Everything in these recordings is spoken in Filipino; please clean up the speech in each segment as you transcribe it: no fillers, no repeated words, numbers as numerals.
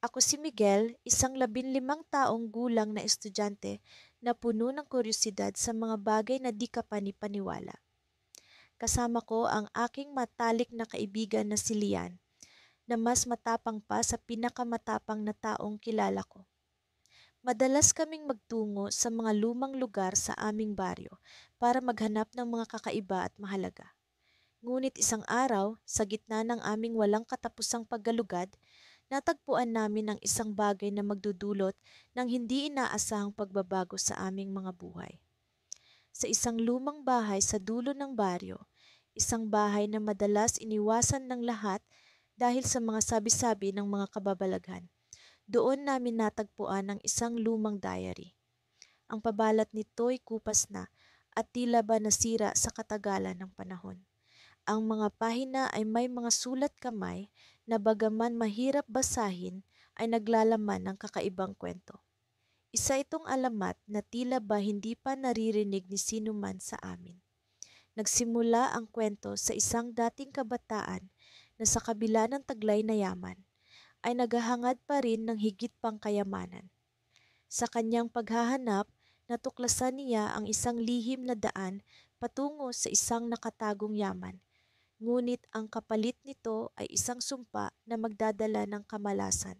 Ako si Miguel, isang 15 taong gulang na estudyante na puno ng kuryosidad sa mga bagay na di ka panipaniwala. Kasama ko ang aking matalik na kaibigan na si Lian, na mas matapang pa sa pinakamatapang na taong kilala ko. Madalas kaming magtungo sa mga lumang lugar sa aming baryo para maghanap ng mga kakaiba at mahalaga. Ngunit isang araw, sa gitna ng aming walang katapusang paggalugad, natagpuan namin ang isang bagay na magdudulot ng hindi inaasahang pagbabago sa aming mga buhay. Sa isang lumang bahay sa dulo ng baryo, isang bahay na madalas iniwasan ng lahat dahil sa mga sabi-sabi ng mga kababalaghan. Doon namin natagpuan ang isang lumang diary. Ang pabalat nito'y kupas na at tila ba nasira sa katagalan ng panahon. Ang mga pahina ay may mga sulat kamay na bagaman mahirap basahin ay naglalaman ng kakaibang kwento. Isa itong alamat na tila ba hindi pa naririnig ni sino man sa amin. Nagsimula ang kwento sa isang dating kabataan na sa kabila ng taglay na yaman ay naghahangad pa rin ng higit pang kayamanan. Sa kanyang paghahanap, natuklasan niya ang isang lihim na daan patungo sa isang nakatagong yaman. Ngunit ang kapalit nito ay isang sumpa na magdadala ng kamalasan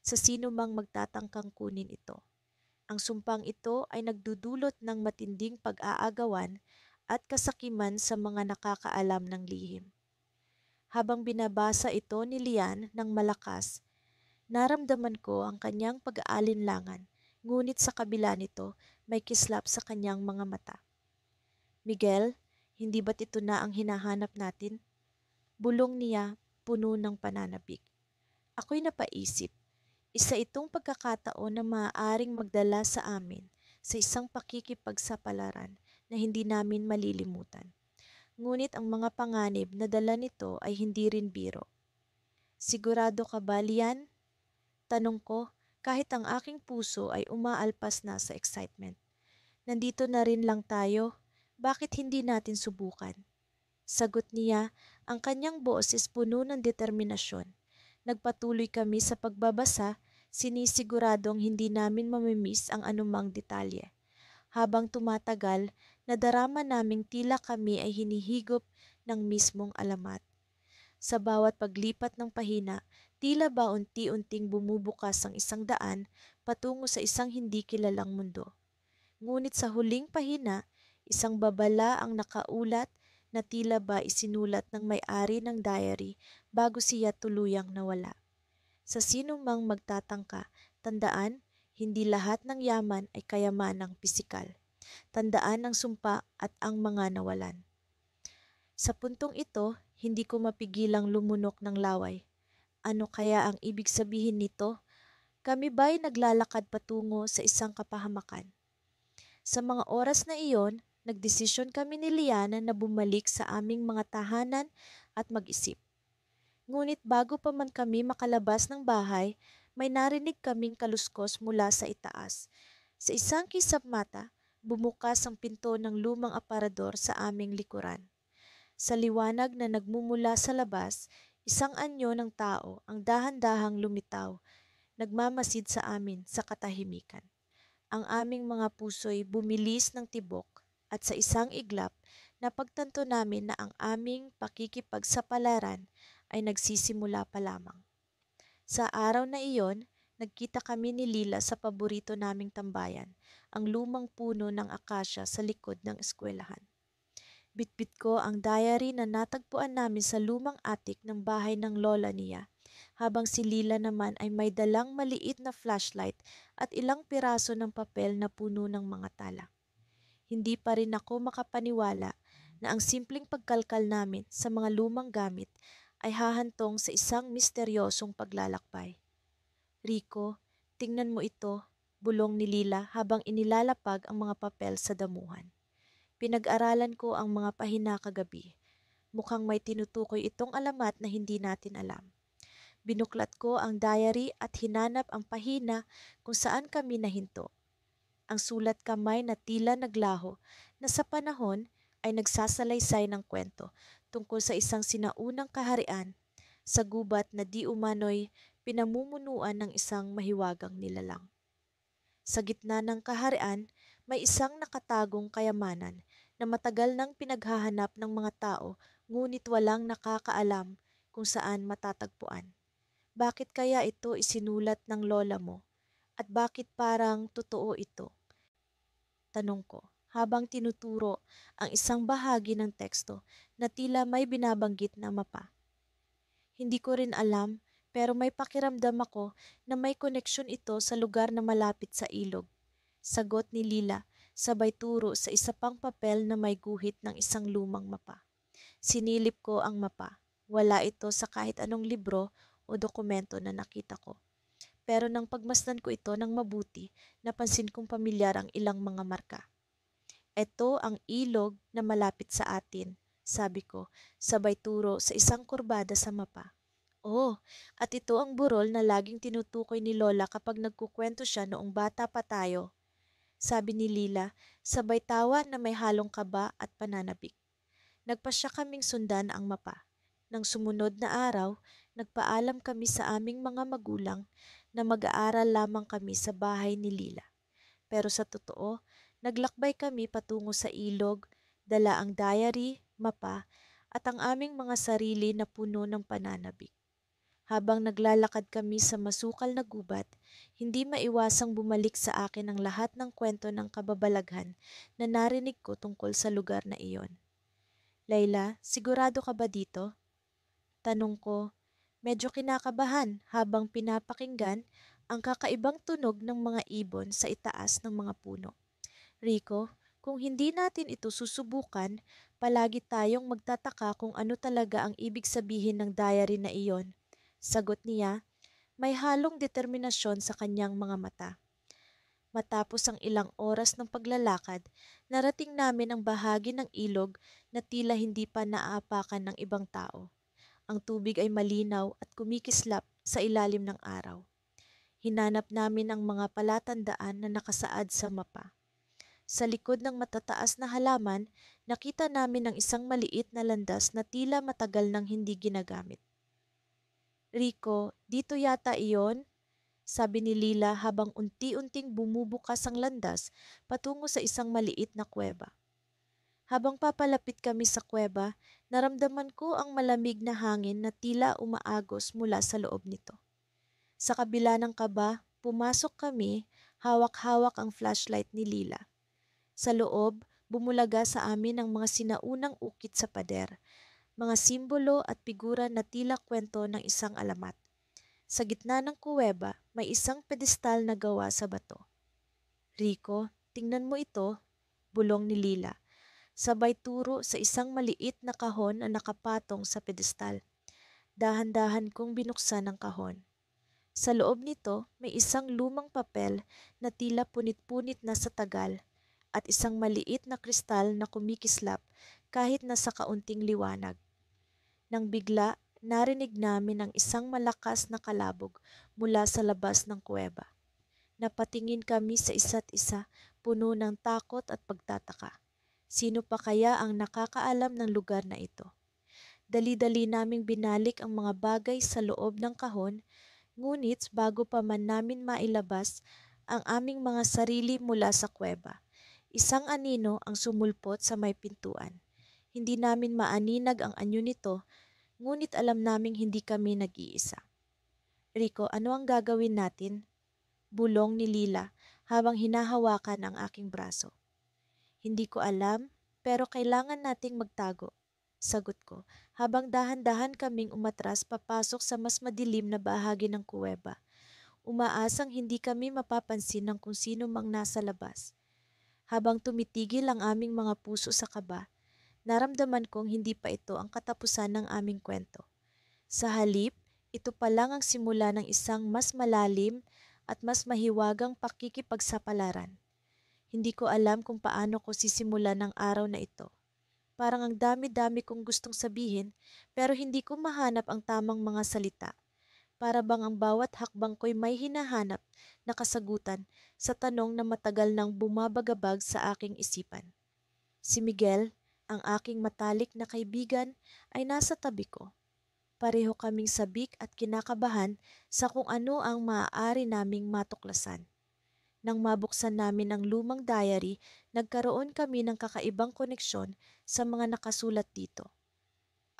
sa sino mang magtatangkang kunin ito. Ang sumpang ito ay nagdudulot ng matinding pag-aagawan at kasakiman sa mga nakakaalam ng lihim. Habang binabasa ito ni Lian ng malakas, naramdaman ko ang kanyang pag-aalinlangan, ngunit sa kabila nito may kislap sa kanyang mga mata. Miguel, hindi ba't ito na ang hinahanap natin? Bulong niya, puno ng pananabik. Ako'y napaisip. Isa itong pagkakataon na maaaring magdala sa amin sa isang pakikipagsapalaran na hindi namin malilimutan. Ngunit ang mga panganib na dala nito ay hindi rin biro. Sigurado ka ba, Lian? Tanong ko kahit ang aking puso ay umaalpas na sa excitement. Nandito na rin lang tayo, bakit hindi natin subukan? Sagot niya, ang kanyang boses puno ng determinasyon. Nagpatuloy kami sa pagbabasa, sinisiguradong hindi namin mamimiss ang anumang detalye. Habang tumatagal, nadarama naming tila kami ay hinihigop ng mismong alamat. Sa bawat paglipat ng pahina, tila ba unti-unting bumubukas ang isang daan patungo sa isang hindi kilalang mundo. Ngunit sa huling pahina, isang babala ang nakaulat na tila ba isinulat ng may-ari ng diary bago siya tuluyang nawala. Sa sino mang magtatangka, tandaan, hindi lahat ng yaman ay kayamanang pisikal. Tandaan ang sumpa at ang mga nawalan. Sa puntong ito, hindi ko mapigilang lumunok ng laway. Ano kaya ang ibig sabihin nito? Kami ba'y naglalakad patungo sa isang kapahamakan? Sa mga oras na iyon, nagdesisyon kami ni Liana na bumalik sa aming mga tahanan at mag-isip. Ngunit bago pa man kami makalabas ng bahay, may narinig kaming kaluskos mula sa itaas. Sa isang kisap mata, bumukas ang pinto ng lumang aparador sa aming likuran. Sa liwanag na nagmumula sa labas, isang anyo ng tao ang dahan-dahang lumitaw, nagmamasid sa amin sa katahimikan. Ang aming mga puso'y bumilis ng tibok at sa isang iglap, napagtanto namin na ang aming pakikipagsapalaran ay nagsisimula pa lamang. Sa araw na iyon, nagkita kami ni Lila sa paborito naming tambayan, ang lumang puno ng akasya sa likod ng eskwelahan. Bitbit ko ang diary na natagpuan namin sa lumang attic ng bahay ng lola niya, habang si Lila naman ay may dalang maliit na flashlight at ilang piraso ng papel na puno ng mga tala. Hindi pa rin ako makapaniwala na ang simpleng pagkalkal namin sa mga lumang gamit ay hahantong sa isang misteryosong paglalakbay. Rico, tingnan mo ito, bulong ni Lila habang inilalapag ang mga papel sa damuhan. Pinag-aralan ko ang mga pahina kagabi. Mukhang may tinutukoy itong alamat na hindi natin alam. Binuklat ko ang diary at hinanap ang pahina kung saan kami nahinto. Ang sulat kamay na tila naglaho na sa panahon ay nagsasalaysay ng kwento tungkol sa isang sinaunang kaharian sa gubat na di umano'y pinamumunuan ng isang mahiwagang nilalang. Sa gitna ng kaharian, may isang nakatagong kayamanan na matagal nang pinaghahanap ng mga tao ngunit walang nakakaalam kung saan matatagpuan. Bakit kaya ito isinulat ng lola mo? At bakit parang totoo ito? Tanong ko, habang tinuturo ang isang bahagi ng teksto na tila may binabanggit na mapa. Hindi ko rin alam, pero may pakiramdam ako na may koneksyon ito sa lugar na malapit sa ilog. Sagot ni Lila, sabay turo sa isa pang papel na may guhit ng isang lumang mapa. Sinilip ko ang mapa. Wala ito sa kahit anong libro o dokumento na nakita ko. Pero nang pagmasdan ko ito ng mabuti, napansin kong pamilyar ang ilang mga marka. Ito ang ilog na malapit sa atin, sabi ko, sabay turo sa isang kurbada sa mapa. Oh, at ito ang burol na laging tinutukoy ni Lola kapag nagkukwento siya noong bata pa tayo, sabi ni Lila, sabay tawa na may halong kaba at pananabik. Nagpasya kaming sundan ang mapa. Nang sumunod na araw, nagpaalam kami sa aming mga magulang na mag-aaral lamang kami sa bahay ni Lila. Pero sa totoo, naglakbay kami patungo sa ilog, dala ang diary, mapa, at ang aming mga sarili na puno ng pananabik. Habang naglalakad kami sa masukal na gubat, hindi maiwasang bumalik sa akin ang lahat ng kwento ng kababalaghan na narinig ko tungkol sa lugar na iyon. Layla, sigurado ka ba dito? Tanong ko, medyo kinakabahan habang pinapakinggan ang kakaibang tunog ng mga ibon sa itaas ng mga puno. Rico, kung hindi natin ito susubukan, palagi tayong magtataka kung ano talaga ang ibig sabihin ng diary na iyon. Sagot niya, may halong determinasyon sa kanyang mga mata. Matapos ang ilang oras ng paglalakad, narating namin ang bahagi ng ilog na tila hindi pa naaapakan ng ibang tao. Ang tubig ay malinaw at kumikislap sa ilalim ng araw. Hinanap namin ang mga palatandaan na nakasaad sa mapa. Sa likod ng matataas na halaman, nakita namin ang isang maliit na landas na tila matagal nang hindi ginagamit. Rico, dito yata iyon? Sabi ni Lila habang unti-unting bumubukas ang landas patungo sa isang maliit na kuweba. Habang papalapit kami sa kuweba, naramdaman ko ang malamig na hangin na tila umaagos mula sa loob nito. Sa kabila ng kaba, pumasok kami, hawak-hawak ang flashlight ni Lila. Sa loob, bumulaga sa amin ang mga sinaunang ukit sa pader, mga simbolo at figura na tila kwento ng isang alamat. Sa gitna ng kuweba, may isang pedestal na gawa sa bato. Rico, tingnan mo ito, bulong ni Lila. Sabay turo sa isang maliit na kahon na nakapatong sa pedestal. Dahan-dahan kong binuksan ang kahon. Sa loob nito, may isang lumang papel na tila punit-punit na sa tagal at isang maliit na kristal na kumikislap kahit nasa kaunting liwanag. Nang bigla, narinig namin ang isang malakas na kalabog mula sa labas ng kuweba. Napatingin kami sa isa't isa, puno ng takot at pagtataka. Sino pa kaya ang nakakaalam ng lugar na ito? Dali-dali naming binalik ang mga bagay sa loob ng kahon, ngunit bago pa man namin mailabas ang aming mga sarili mula sa kuweba, isang anino ang sumulpot sa may pintuan. Hindi namin maaninag ang anyo nito, ngunit alam naming hindi kami nag-iisa. Rico, ano ang gagawin natin? Bulong ni Lila habang hinahawakan ang aking braso. Hindi ko alam, pero kailangan nating magtago, sagot ko, habang dahan-dahan kaming umatras papasok sa mas madilim na bahagi ng kuweba. Umaasang hindi kami mapapansin ng kung sino mang nasa labas. Habang tumitigil ang aming mga puso sa kaba, naramdaman kong hindi pa ito ang katapusan ng aming kwento. Sa halip, ito pa lang ang simula ng isang mas malalim at mas mahiwagang pakikipagsapalaran. Hindi ko alam kung paano ko sisimulan ang araw na ito. Parang ang dami-dami kong gustong sabihin pero hindi ko mahanap ang tamang mga salita. Para bang ang bawat hakbang ko'y may hinahanap na kasagutan sa tanong na matagal nang bumabagabag sa aking isipan. Si Miguel, ang aking matalik na kaibigan, ay nasa tabi ko. Pareho kaming sabik at kinakabahan sa kung ano ang maaari naming matuklasan. Nang mabuksan namin ang lumang diary, nagkaroon kami ng kakaibang koneksyon sa mga nakasulat dito.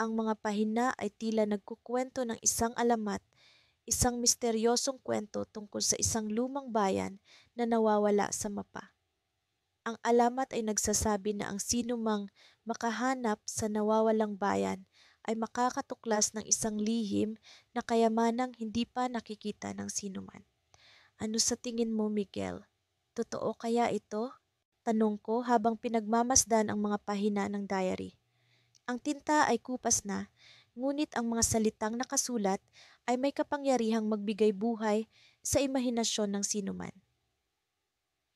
Ang mga pahina ay tila nagkukwento ng isang alamat, isang misteryosong kwento tungkol sa isang lumang bayan na nawawala sa mapa. Ang alamat ay nagsasabi na ang sinumang makahanap sa nawawalang bayan ay makakatuklas ng isang lihim na kayamanang hindi pa nakikita ng sinuman. Ano sa tingin mo, Miguel? Totoo kaya ito? Tanong ko habang pinagmamasdan ang mga pahina ng diary. Ang tinta ay kupas na, ngunit ang mga salitang nakasulat ay may kapangyarihang magbigay buhay sa imahinasyon ng sinuman.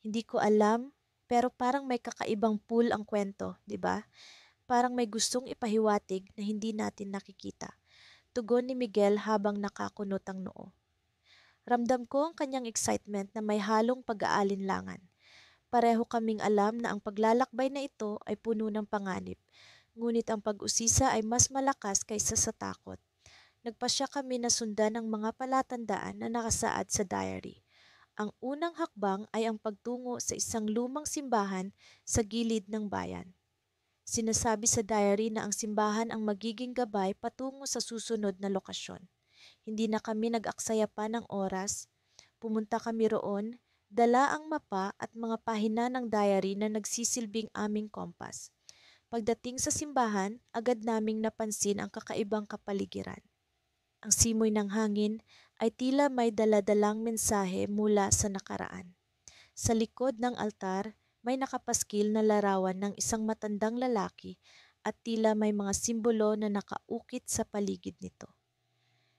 Hindi ko alam, pero parang may kakaibang pull ang kwento, di ba? Parang may gustong ipahiwatig na hindi natin nakikita. Tugon ni Miguel habang nakakunot ang noo. Ramdam ko ang kanyang excitement na may halong pag-aalinlangan. Pareho kaming alam na ang paglalakbay na ito ay puno ng panganib, ngunit ang pag-usisa ay mas malakas kaysa sa takot. Nagpasya kami na sundan ang mga palatandaan na nakasaad sa diary. Ang unang hakbang ay ang pagtungo sa isang lumang simbahan sa gilid ng bayan. Sinasabi sa diary na ang simbahan ang magiging gabay patungo sa susunod na lokasyon. Hindi na kami nag-aksaya pa ng oras. Pumunta kami roon, dala ang mapa at mga pahina ng diary na nagsisilbing aming kompas. Pagdating sa simbahan, agad naming napansin ang kakaibang kapaligiran. Ang simoy ng hangin ay tila may daladalang mensahe mula sa nakaraan. Sa likod ng altar, may nakapaskil na larawan ng isang matandang lalaki at tila may mga simbolo na nakaukit sa paligid nito.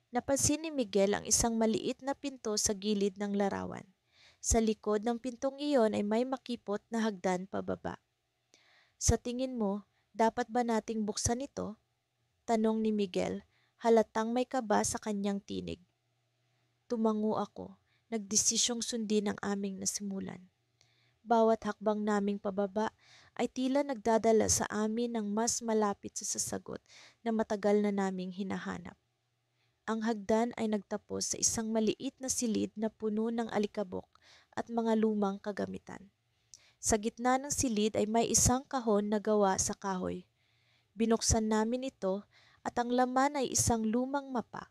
Napansin ni Miguel ang isang maliit na pinto sa gilid ng larawan. Sa likod ng pintong iyon ay may makipot na hagdan pababa. Sa tingin mo, dapat ba nating buksan ito? Tanong ni Miguel, halatang may kaba sa kanyang tinig. Tumango ako, nagdesisyong sundin ang aming nasimulan. Bawat hakbang naming pababa ay tila nagdadala sa amin ng mas malapit sa sasagot na matagal na naming hinahanap. Ang hagdan ay nagtapos sa isang maliit na silid na puno ng alikabok at mga lumang kagamitan. Sa gitna ng silid ay may isang kahon na gawa sa kahoy. Binuksan namin ito at ang laman ay isang lumang mapa.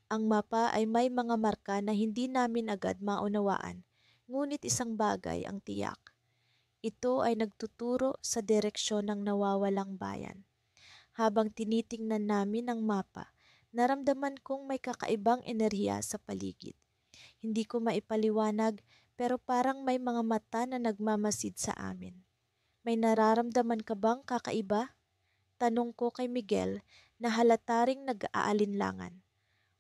Ang mapa ay may mga marka na hindi namin agad maunawaan, ngunit isang bagay ang tiyak. Ito ay nagtuturo sa direksyon ng nawawalang bayan. Habang tinitingnan namin ang mapa, naramdaman kong may kakaibang enerhiya sa paligid. Hindi ko maipaliwanag, pero parang may mga mata na nagmamasid sa amin. May nararamdaman ka bang kakaiba? Tanong ko kay Miguel na halata ring nag-aalinlangan.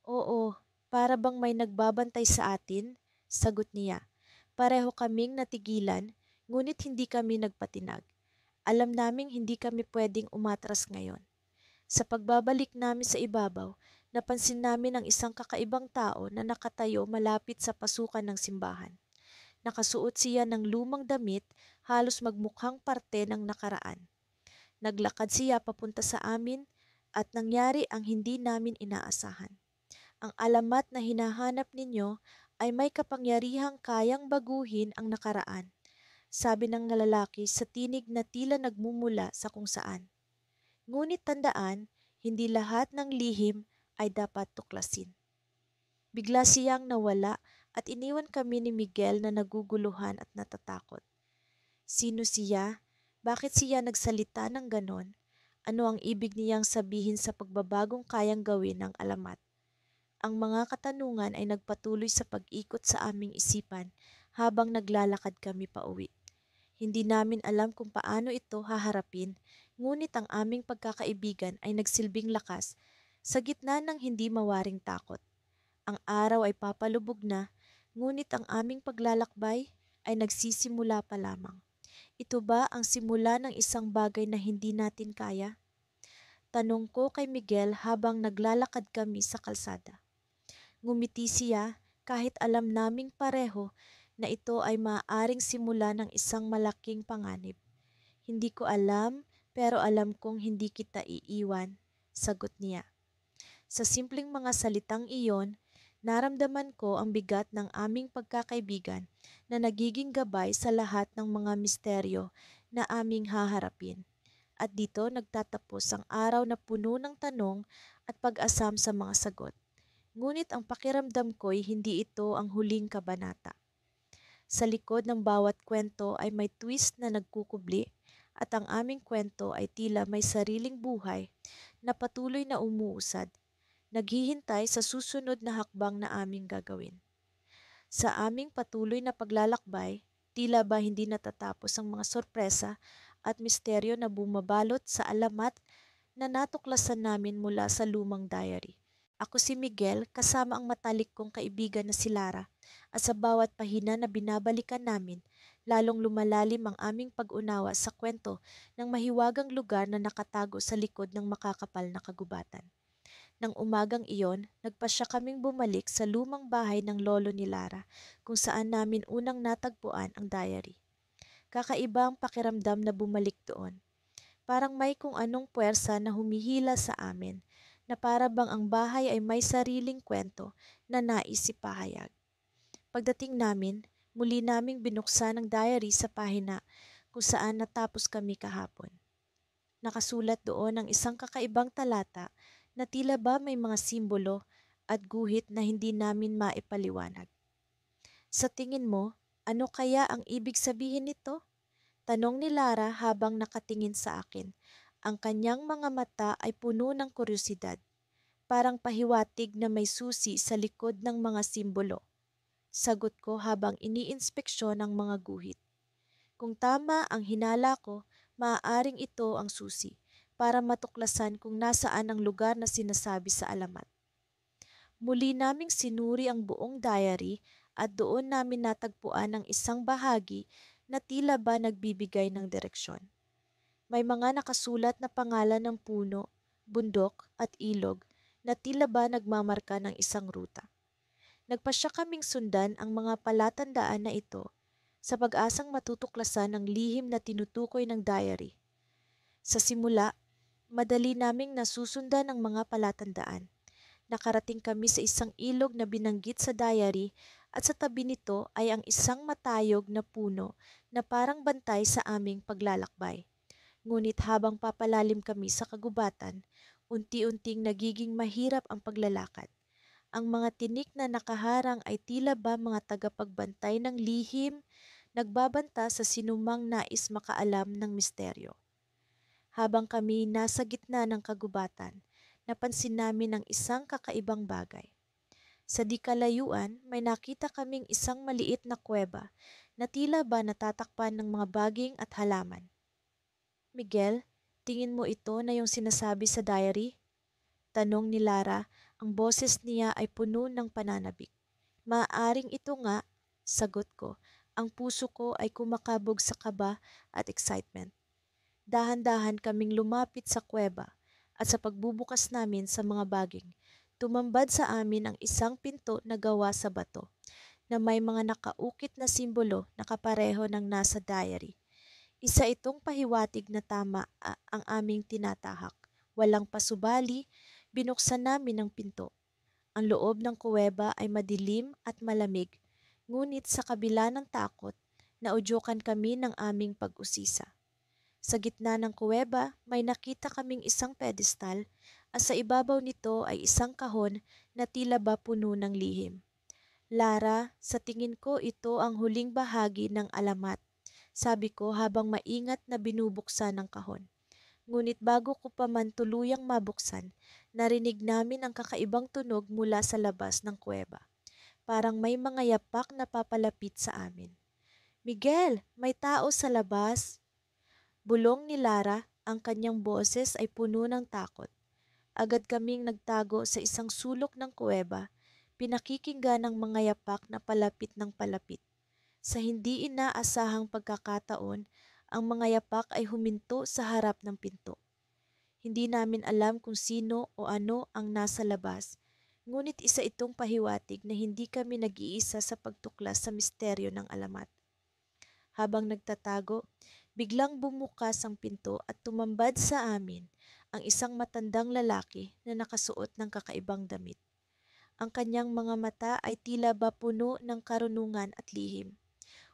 Oo, para bang may nagbabantay sa atin? Sagot niya. Pareho kaming natigilan, ngunit hindi kami nagpatinag. Alam naming hindi kami pwedeng umatras ngayon. Sa pagbabalik namin sa ibabaw, napansin namin ang isang kakaibang tao na nakatayo malapit sa pasukan ng simbahan. Nakasuot siya ng lumang damit, halos magmukhang parte ng nakaraan. Naglakad siya papunta sa amin at nangyari ang hindi namin inaasahan. Ang alamat na hinahanap ninyo ay may kapangyarihang kayang baguhin ang nakaraan, sabi ng lalaki sa tinig na tila nagmumula sa kung saan. Ngunit tandaan, hindi lahat ng lihim ay dapat tuklasin. Bigla siyang nawala at iniwan kami ni Miguel na naguguluhan at natatakot. Sino siya? Bakit siya nagsalita ng ganon? Ano ang ibig niyang sabihin sa pagbabagong kayang gawin ng alamat? Ang mga katanungan ay nagpatuloy sa pag-ikot sa aming isipan habang naglalakad kami pauwi. Hindi namin alam kung paano ito haharapin, ngunit ang aming pagkakaibigan ay nagsilbing lakas sa gitna ng hindi mawaring takot. Ang araw ay papalubog na, ngunit ang aming paglalakbay ay nagsisimula pa lamang. Ito ba ang simula ng isang bagay na hindi natin kaya? Tanong ko kay Miguel habang naglalakad kami sa kalsada. Ngumiti siya kahit alam naming pareho na ito ay maaaring simula ng isang malaking panganib. Hindi ko alam, pero alam kong hindi kita iiwan, sagot niya. Sa simpleng mga salitang iyon, naramdaman ko ang bigat ng aming pagkakaibigan na nagiging gabay sa lahat ng mga misteryo na aming haharapin. At dito nagtatapos ang araw na puno ng tanong at pag-asam sa mga sagot. Ngunit ang pakiramdam ko'y hindi ito ang huling kabanata. Sa likod ng bawat kwento ay may twist na nagkukubli at ang aming kwento ay tila may sariling buhay na patuloy na umuusad, naghihintay sa susunod na hakbang na aming gagawin. Sa aming patuloy na paglalakbay, tila ba hindi natatapos ang mga sorpresa at misteryo na bumabalot sa alamat na natuklasan namin mula sa lumang diary. Ako si Miguel kasama ang matalik kong kaibigan na si Lara at sa bawat pahina na binabalikan namin, lalong lumalalim ang aming pag-unawa sa kwento ng mahiwagang lugar na nakatago sa likod ng makakapal na kagubatan. Nang umagang iyon, nagpasya kaming bumalik sa lumang bahay ng lolo ni Lara kung saan namin unang natagpuan ang diary. Kakaiba ang pakiramdam na bumalik doon. Parang may kung anong puwersa na humihila sa amin, na para bang ang bahay ay may sariling kwento na nais ipahayag. Pagdating namin, muli naming binuksan ang diary sa pahina kung saan natapos kami kahapon. Nakasulat doon ang isang kakaibang talata na tila ba may mga simbolo at guhit na hindi namin maipaliwanag. Sa tingin mo, ano kaya ang ibig sabihin nito? Tanong ni Lara habang nakatingin sa akin. Ang kanyang mga mata ay puno ng kuryosidad, parang pahiwatig na may susi sa likod ng mga simbolo. Sagot ko habang iniinspeksyon ang mga guhit. Kung tama ang hinala ko, maaaring ito ang susi para matuklasan kung nasaan ang lugar na sinasabi sa alamat. Muli naming sinuri ang buong diary at doon namin natagpuan ang isang bahagi na tila ba nagbibigay ng direksyon. May mga nakasulat na pangalan ng puno, bundok at ilog na tila ba nagmamarka ng isang ruta. Nagpasya kaming sundan ang mga palatandaan na ito sa pag-asang matutuklasan ang lihim na tinutukoy ng diary. Sa simula, madali naming nasusundan ang mga palatandaan. Nakarating kami sa isang ilog na binanggit sa diary at sa tabi nito ay ang isang matayog na puno na parang bantay sa aming paglalakbay. Ngunit habang papalalim kami sa kagubatan, unti-unting nagiging mahirap ang paglalakad. Ang mga tinik na nakaharang ay tila ba mga tagapagbantay ng lihim, nagbabanta sa sinumang nais makaalam ng misteryo. Habang kami nasa gitna ng kagubatan, napansin namin ang isang kakaibang bagay. Sa di kalayuan, may nakita kaming isang maliit na kuweba na tila ba natatakpan ng mga baging at halaman. Miguel, tingin mo ito na yung sinasabi sa diary? Tanong ni Lara, ang boses niya ay puno ng pananabik. Maaaring ito nga, sagot ko. Ang puso ko ay kumakabog sa kaba at excitement. Dahan-dahan kaming lumapit sa kuweba at sa pagbubukas namin sa mga baging, tumambad sa amin ang isang pinto na gawa sa bato na may mga nakaukit na simbolo na kapareho ng nasa diary. Isa itong pahiwatig na tama ang aming tinatahak. Walang pasubali, binuksan namin ang pinto. Ang loob ng kuweba ay madilim at malamig, ngunit sa kabila ng takot, naudyukan kami ng aming pag-usisa. Sa gitna ng kuweba, may nakita kaming isang pedestal at sa ibabaw nito ay isang kahon na tila ba puno ng lihim. Lara, sa tingin ko ito ang huling bahagi ng alamat, sabi ko habang maingat na binubuksan ang kahon. Ngunit bago ko pa man tuluyang mabuksan, narinig namin ang kakaibang tunog mula sa labas ng kuweba. Parang may mga yapak na papalapit sa amin. Miguel, may tao sa labas! Bulong ni Lara, ang kanyang boses ay puno ng takot. Agad kaming nagtago sa isang sulok ng kuweba, pinakikinggan ng mga yapak na palapit ng palapit. Sa hindi inaasahang pagkakataon, ang mga yapak ay huminto sa harap ng pinto. Hindi namin alam kung sino o ano ang nasa labas, ngunit isa itong pahiwatig na hindi kami nag-iisa sa pagtuklas sa misteryo ng alamat. Habang nagtatago, biglang bumukas ang pinto at tumambad sa amin ang isang matandang lalaki na nakasuot ng kakaibang damit. Ang kanyang mga mata ay tila ba puno ng karunungan at lihim.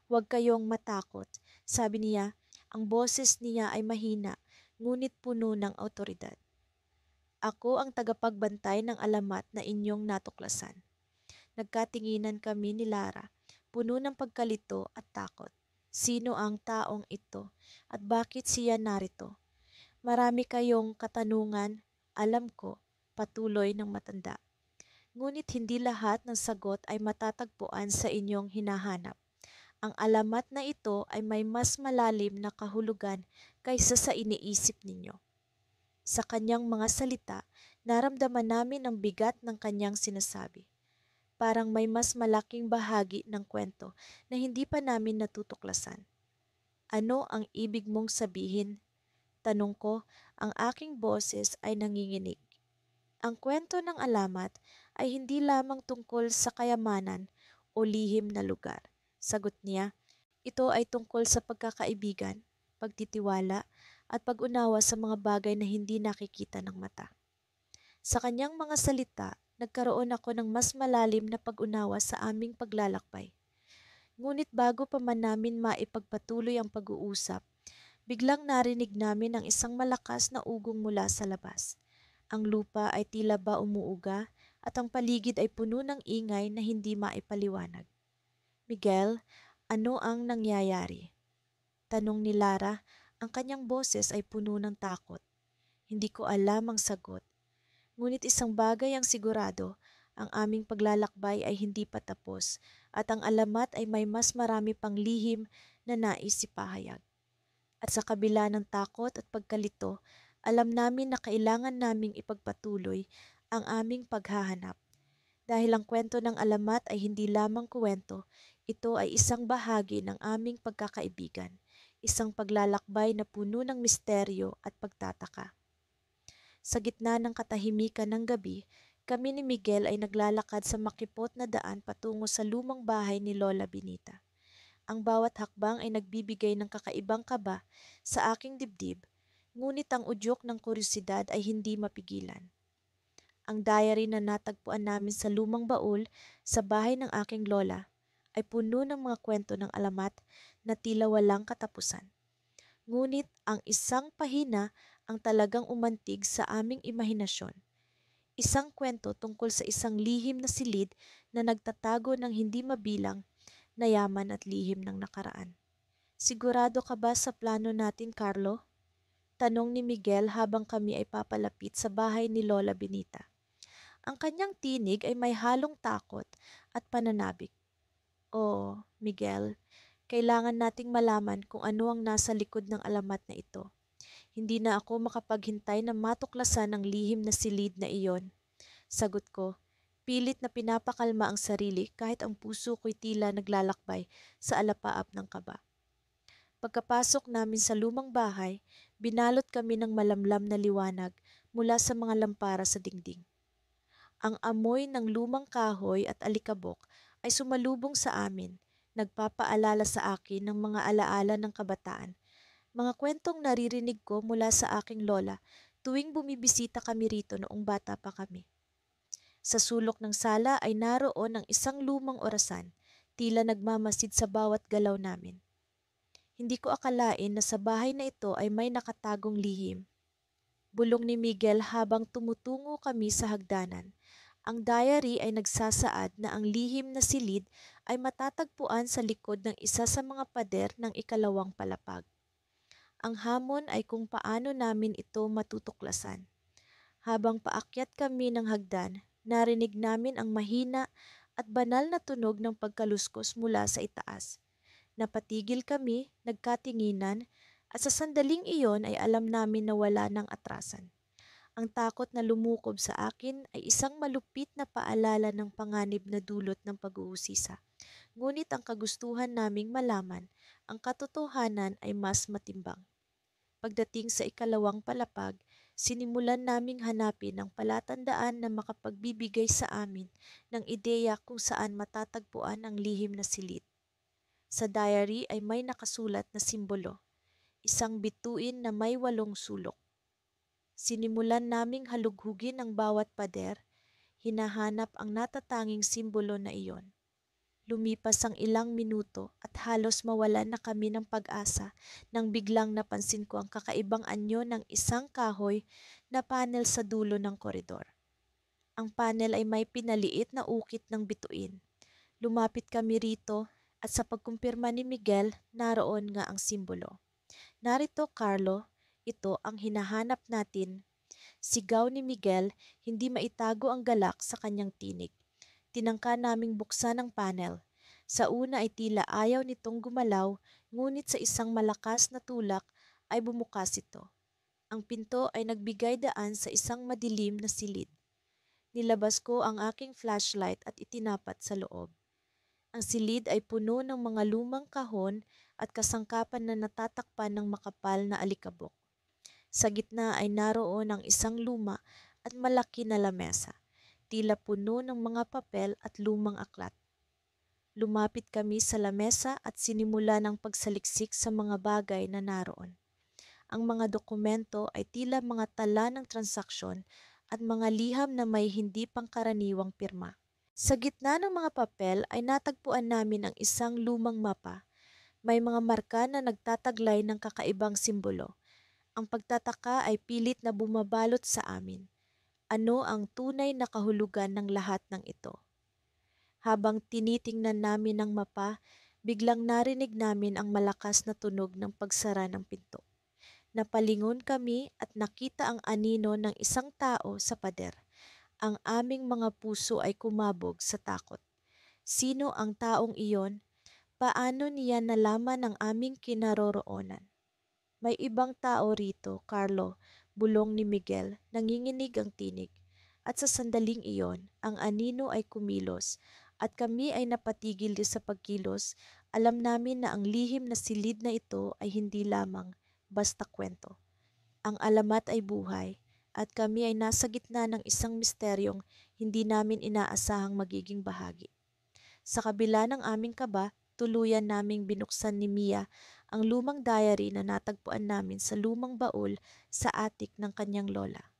"Huwag kayong matakot," sabi niya. Ang boses niya ay mahina, ngunit puno ng awtoridad. "Ako ang tagapagbantay ng alamat na inyong natuklasan." Nagkatinginan kami ni Lara, puno ng pagkalito at takot. Sino ang taong ito at bakit siya narito? "Marami kayong katanungan, alam ko," patuloy ng matanda. "Ngunit hindi lahat ng sagot ay matatagpuan sa inyong hinahanap. Ang alamat na ito ay may mas malalim na kahulugan kaysa sa iniisip ninyo." Sa kanyang mga salita, naramdaman namin ang bigat ng kanyang sinasabi. Parang may mas malaking bahagi ng kwento na hindi pa namin natutuklasan. "Ano ang ibig mong sabihin?" Tanong ko, ang aking boses ay nanginginig. "Ang kwento ng alamat ay hindi lamang tungkol sa kayamanan o lihim na lugar," sagot niya. "Ito ay tungkol sa pagkakaibigan, pagtitiwala, at pag-unawa sa mga bagay na hindi nakikita ng mata." Sa kanyang mga salita, nagkaroon ako ng mas malalim na pag-unawa sa aming paglalakbay. Ngunit bago pa man namin maipagpatuloy ang pag-uusap, biglang narinig namin ang isang malakas na ugong mula sa labas. Ang lupa ay tila ba umuuga at ang paligid ay puno ng ingay na hindi maipaliwanag. "Miguel, ano ang nangyayari?" Tanong ni Lara, ang kanyang boses ay puno ng takot. Hindi ko alam ang sagot. Ngunit isang bagay ang sigurado, ang aming paglalakbay ay hindi pa tapos at ang alamat ay may mas marami pang lihim na nais ipahayag. At sa kabila ng takot at pagkalito, alam namin na kailangan naming ipagpatuloy ang aming paghahanap. Dahil ang kwento ng alamat ay hindi lamang kwento, ito ay isang bahagi ng aming pagkakaibigan, isang paglalakbay na puno ng misteryo at pagtataka. Sa gitna ng katahimikan ng gabi, kami ni Miguel ay naglalakad sa makipot na daan patungo sa lumang bahay ni Lola Benita. Ang bawat hakbang ay nagbibigay ng kakaibang kaba sa aking dibdib, ngunit ang udyok ng kuryosidad ay hindi mapigilan. Ang diary na natagpuan namin sa lumang baul sa bahay ng aking lola ay puno ng mga kwento ng alamat na tila walang katapusan. Ngunit ang isang pahina ang talagang umantig sa aming imahinasyon. Isang kwento tungkol sa isang lihim na silid na nagtatago ng hindi mabilang na yaman at lihim ng nakaraan. "Sigurado ka ba sa plano natin, Carlo?" Tanong ni Miguel habang kami ay papalapit sa bahay ni Lola Benita. Ang kanyang tinig ay may halong takot at pananabik. "Oo, Miguel, kailangan nating malaman kung ano ang nasa likod ng alamat na ito. Hindi na ako makapaghintay na matuklasan ang lihim na silid na iyon." Sagot ko, pilit na pinapakalma ang sarili kahit ang puso ko'y tila naglalakbay sa alapaap ng kaba. Pagkapasok namin sa lumang bahay, binalot kami ng malamlam na liwanag mula sa mga lampara sa dingding. Ang amoy ng lumang kahoy at alikabok ay sumalubong sa amin, nagpapaalala sa akin ng mga alaala ng kabataan, mga kwentong naririnig ko mula sa aking lola tuwing bumibisita kami rito noong bata pa kami. Sa sulok ng sala ay naroon ang isang lumang orasan, tila nagmamasid sa bawat galaw namin. Hindi ko akalain na sa bahay na ito ay may nakatagong lihim. Bulong ni Miguel habang tumutungo kami sa hagdanan. Ang diary ay nagsasaad na ang lihim na silid ay matatagpuan sa likod ng isa sa mga pader ng ikalawang palapag. Ang hamon ay kung paano namin ito matutuklasan. Habang paakyat kami ng hagdan, narinig namin ang mahina at banal na tunog ng pagkaluskos mula sa itaas. Napatigil kami, nagkatinginan, at sa sandaling iyon ay alam namin na wala ng atrasan. Ang takot na lumukob sa akin ay isang malupit na paalala ng panganib na dulot ng pag-uusisa. Ngunit ang kagustuhan naming malaman, ang katotohanan ay mas matimbang. Pagdating sa ikalawang palapag, sinimulan naming hanapin ang palatandaan na makapagbibigay sa amin ng ideya kung saan matatagpuan ang lihim na silid. Sa diary ay may nakasulat na simbolo, isang bituin na may 8 sulok. Sinimulan naming halughugin ang bawat pader, hinahanap ang natatanging simbolo na iyon. Lumipas ang ilang minuto at halos mawalan na kami ng pag-asa nang biglang napansin ko ang kakaibang anyo ng isang kahoy na panel sa dulo ng koridor. Ang panel ay may pinaliit na ukit ng bituin. Lumapit kami rito at sa pagkumpirma ni Miguel, naroon nga ang simbolo. Narito, Carlo, ito ang hinahanap natin. Sigaw ni Miguel, hindi maitago ang galak sa kanyang tinig. Tinangka naming buksan ang panel. Sa una ay tila ayaw nitong gumalaw, ngunit sa isang malakas na tulak ay bumukas ito. Ang pinto ay nagbigay daan sa isang madilim na silid. Nilabas ko ang aking flashlight at itinapat sa loob. Ang silid ay puno ng mga lumang kahon at kasangkapan na natatakpan ng makapal na alikabok. Sa gitna ay naroon ang isang luma at malaki na lamesa, tila puno ng mga papel at lumang aklat. Lumapit kami sa lamesa at sinimula ng pagsaliksik sa mga bagay na naroon. Ang mga dokumento ay tila mga tala ng transaksyon at mga liham na may hindi pangkaraniwang pirma. Sa gitna ng mga papel ay natagpuan namin ang isang lumang mapa. May mga marka na nagtataglay ng kakaibang simbolo. Ang pagtataka ay pilit na bumabalot sa amin. Ano ang tunay na kahulugan ng lahat ng ito? Habang tinitingnan namin ang mapa, biglang narinig namin ang malakas na tunog ng pagsara ng pinto. Napalingon kami at nakita ang anino ng isang tao sa pader. Ang aming mga puso ay kumabog sa takot. Sino ang taong iyon? Paano niya nalaman ang aming kinaroroonan? May ibang tao rito, Carlo, bulong ni Miguel, nanginginig ang tinig. At sa sandaling iyon, ang anino ay kumilos at kami ay napatigil din sa pagkilos. Alam namin na ang lihim na silid na ito ay hindi lamang basta kwento. Ang alamat ay buhay at kami ay nasa gitna ng isang misteryong hindi namin inaasahang magiging bahagi. Sa kabila ng aming kaba, tuluyan naming binuksan ni Mia ang lumang diary na natagpuan namin sa lumang baul sa attic ng kanyang lola.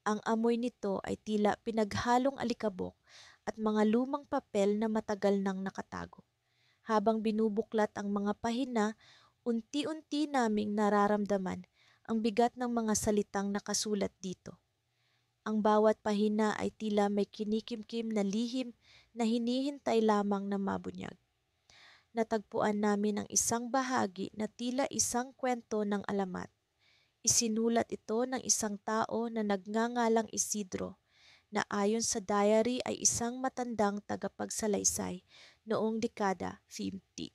Ang amoy nito ay tila pinaghalong alikabok at mga lumang papel na matagal nang nakatago. Habang binubuklat ang mga pahina, unti-unti naming nararamdaman ang bigat ng mga salitang nakasulat dito. Ang bawat pahina ay tila may kinikimkim na lihim na hinihintay lamang na mabunyag. Natagpuan namin ang isang bahagi na tila isang kwento ng alamat. Isinulat ito ng isang tao na nagngangalang Isidro, na ayon sa diary ay isang matandang tagapagsalaysay noong dekada 50.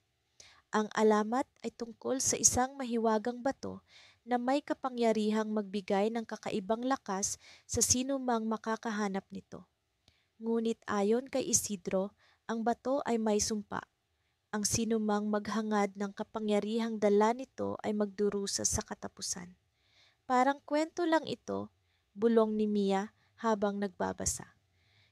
Ang alamat ay tungkol sa isang mahiwagang bato na may kapangyarihang magbigay ng kakaibang lakas sa sino mang makakahanap nito. Ngunit ayon kay Isidro, ang bato ay may sumpa. Ang sino mang maghangad ng kapangyarihang dala nito ay magdurusa sa katapusan. Parang kwento lang ito, bulong ni Mia habang nagbabasa.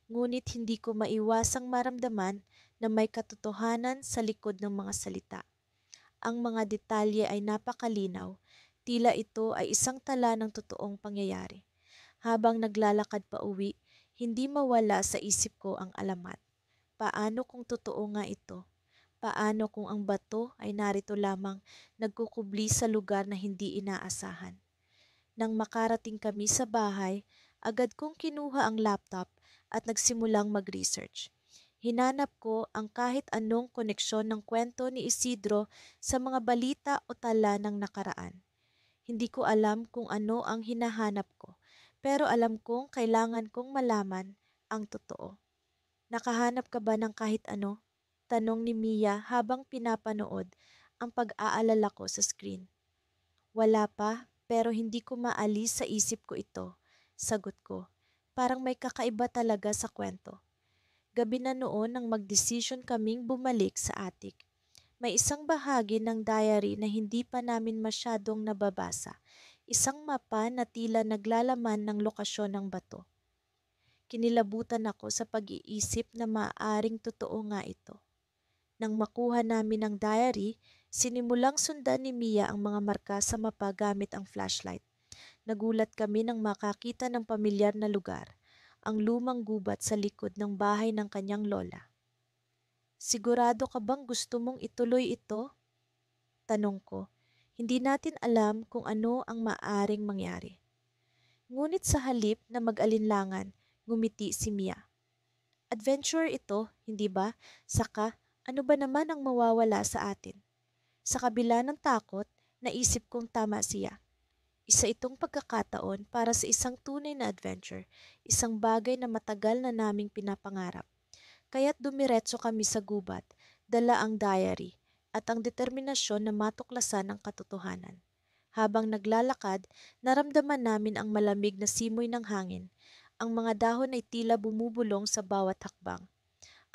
Ngunit hindi ko maiwasang maramdaman na may katotohanan sa likod ng mga salita. Ang mga detalye ay napakalinaw, tila ito ay isang tala ng totoong pangyayari. Habang naglalakad pa uwi, hindi mawala sa isip ko ang alamat. Paano kung totoo nga ito? Paano kung ang bato ay narito lamang nagkukubli sa lugar na hindi inaasahan? Nang makarating kami sa bahay, agad kong kinuha ang laptop at nagsimulang mag-research. Hinanap ko ang kahit anong koneksyon ng kwento ni Isidro sa mga balita o tala ng nakaraan. Hindi ko alam kung ano ang hinahanap ko, pero alam kong kailangan kong malaman ang totoo. Nakahanap ka ba ng kahit ano? Tanong ni Mia habang pinapanood ang pag-aalala ko sa screen. Wala pa, pero hindi ko maalis sa isip ko ito, sagot ko. Parang may kakaiba talaga sa kwento. Gabi na noon nang magdesisyon kaming bumalik sa attic. May isang bahagi ng diary na hindi pa namin masyadong nababasa. Isang mapa na tila naglalaman ng lokasyon ng bato. Kinilabutan ako sa pag-iisip na maaaring totoo nga ito. Nang makuha namin ang diary, sinimulang sundan ni Mia ang mga marka sa mapa gamit ang flashlight. Nagulat kami nang makakita ng pamilyar na lugar, ang lumang gubat sa likod ng bahay ng kanyang lola. Sigurado ka bang gusto mong ituloy ito? Tanong ko. Hindi natin alam kung ano ang maaring mangyari. Ngunit sa halip na mag-alinlangan, ngumiti si Mia. Adventure ito, hindi ba? Saka, ano ba naman ang mawawala sa atin? Sa kabila ng takot, naisip kong tama siya. Isa itong pagkakataon para sa isang tunay na adventure, isang bagay na matagal na naming pinapangarap. Kaya't dumiretso kami sa gubat, dala ang diary at ang determinasyon na matuklasan ang katotohanan. Habang naglalakad, naramdaman namin ang malamig na simoy ng hangin. Ang mga dahon ay tila bumubulong sa bawat hakbang.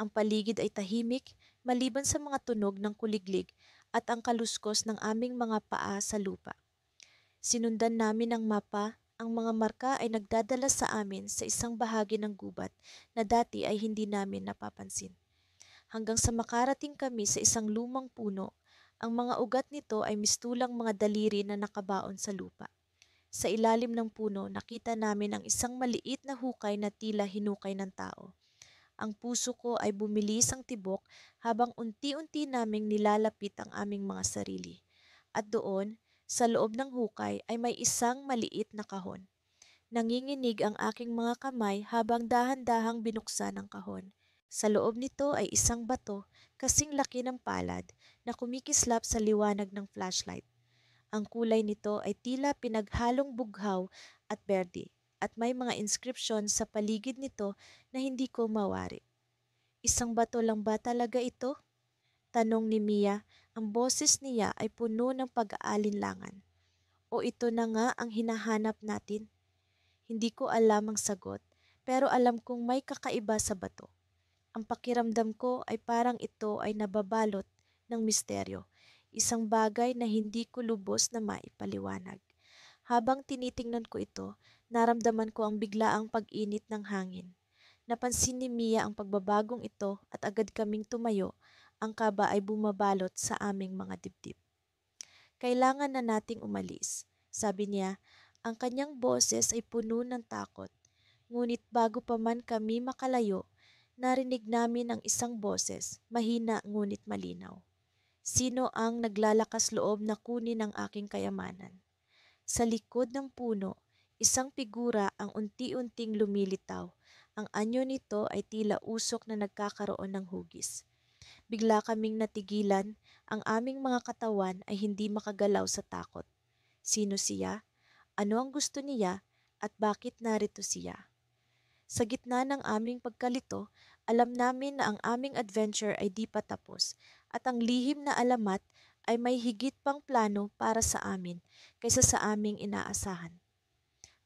Ang paligid ay tahimik, maliban sa mga tunog ng kuliglig at ang kaluskos ng aming mga paa sa lupa. Sinundan namin ang mapa, ang mga marka ay nagdadala sa amin sa isang bahagi ng gubat na dati ay hindi namin napapansin. Hanggang sa makarating kami sa isang lumang puno, ang mga ugat nito ay mistulang mga daliri na nakabaon sa lupa. Sa ilalim ng puno, nakita namin ang isang maliit na hukay na tila hinukay ng tao. Ang puso ko ay bumilis ang tibok habang unti-unti naming nilalapit ang aming mga sarili. At doon, sa loob ng hukay ay may isang maliit na kahon. Nanginginig ang aking mga kamay habang dahan-dahang binuksan ang kahon. Sa loob nito ay isang bato kasing laki ng palad na kumikislap sa liwanag ng flashlight. Ang kulay nito ay tila pinaghalong bughaw at berde at may mga inscription sa paligid nito na hindi ko mawari. Isang bato lang ba talaga ito? Tanong ni Mia, ang boses niya ay puno ng pag-aalinlangan. O ito na nga ang hinahanap natin? Hindi ko alam ang sagot, pero alam kong may kakaiba sa bato. Ang pakiramdam ko ay parang ito ay nababalot ng misteryo, isang bagay na hindi ko lubos na maipaliwanag. Habang tinitingnan ko ito, naramdaman ko ang biglaang pag-init ng hangin. Napansin ni Mia ang pagbabagong ito at agad kaming tumayo, ang kaba ay bumabalot sa aming mga dibdib. Kailangan na nating umalis, sabi niya. Ang kanyang boses ay puno ng takot. Ngunit bago pa man kami makalayo, narinig namin ang isang boses, mahina ngunit malinaw. Sino ang naglalakas loob na kunin ang aking kayamanan? Sa likod ng puno, isang figura ang unti-unting lumilitaw. Ang anyo nito ay tila usok na nagkakaroon ng hugis. Bigla kaming natigilan, ang aming mga katawan ay hindi makagalaw sa takot. Sino siya? Ano ang gusto niya? At bakit narito siya? Sa gitna ng aming pagkalito, alam namin na ang aming adventure ay di pa tapos at ang lihim na alamat ay may higit pang plano para sa amin kaysa sa aming inaasahan.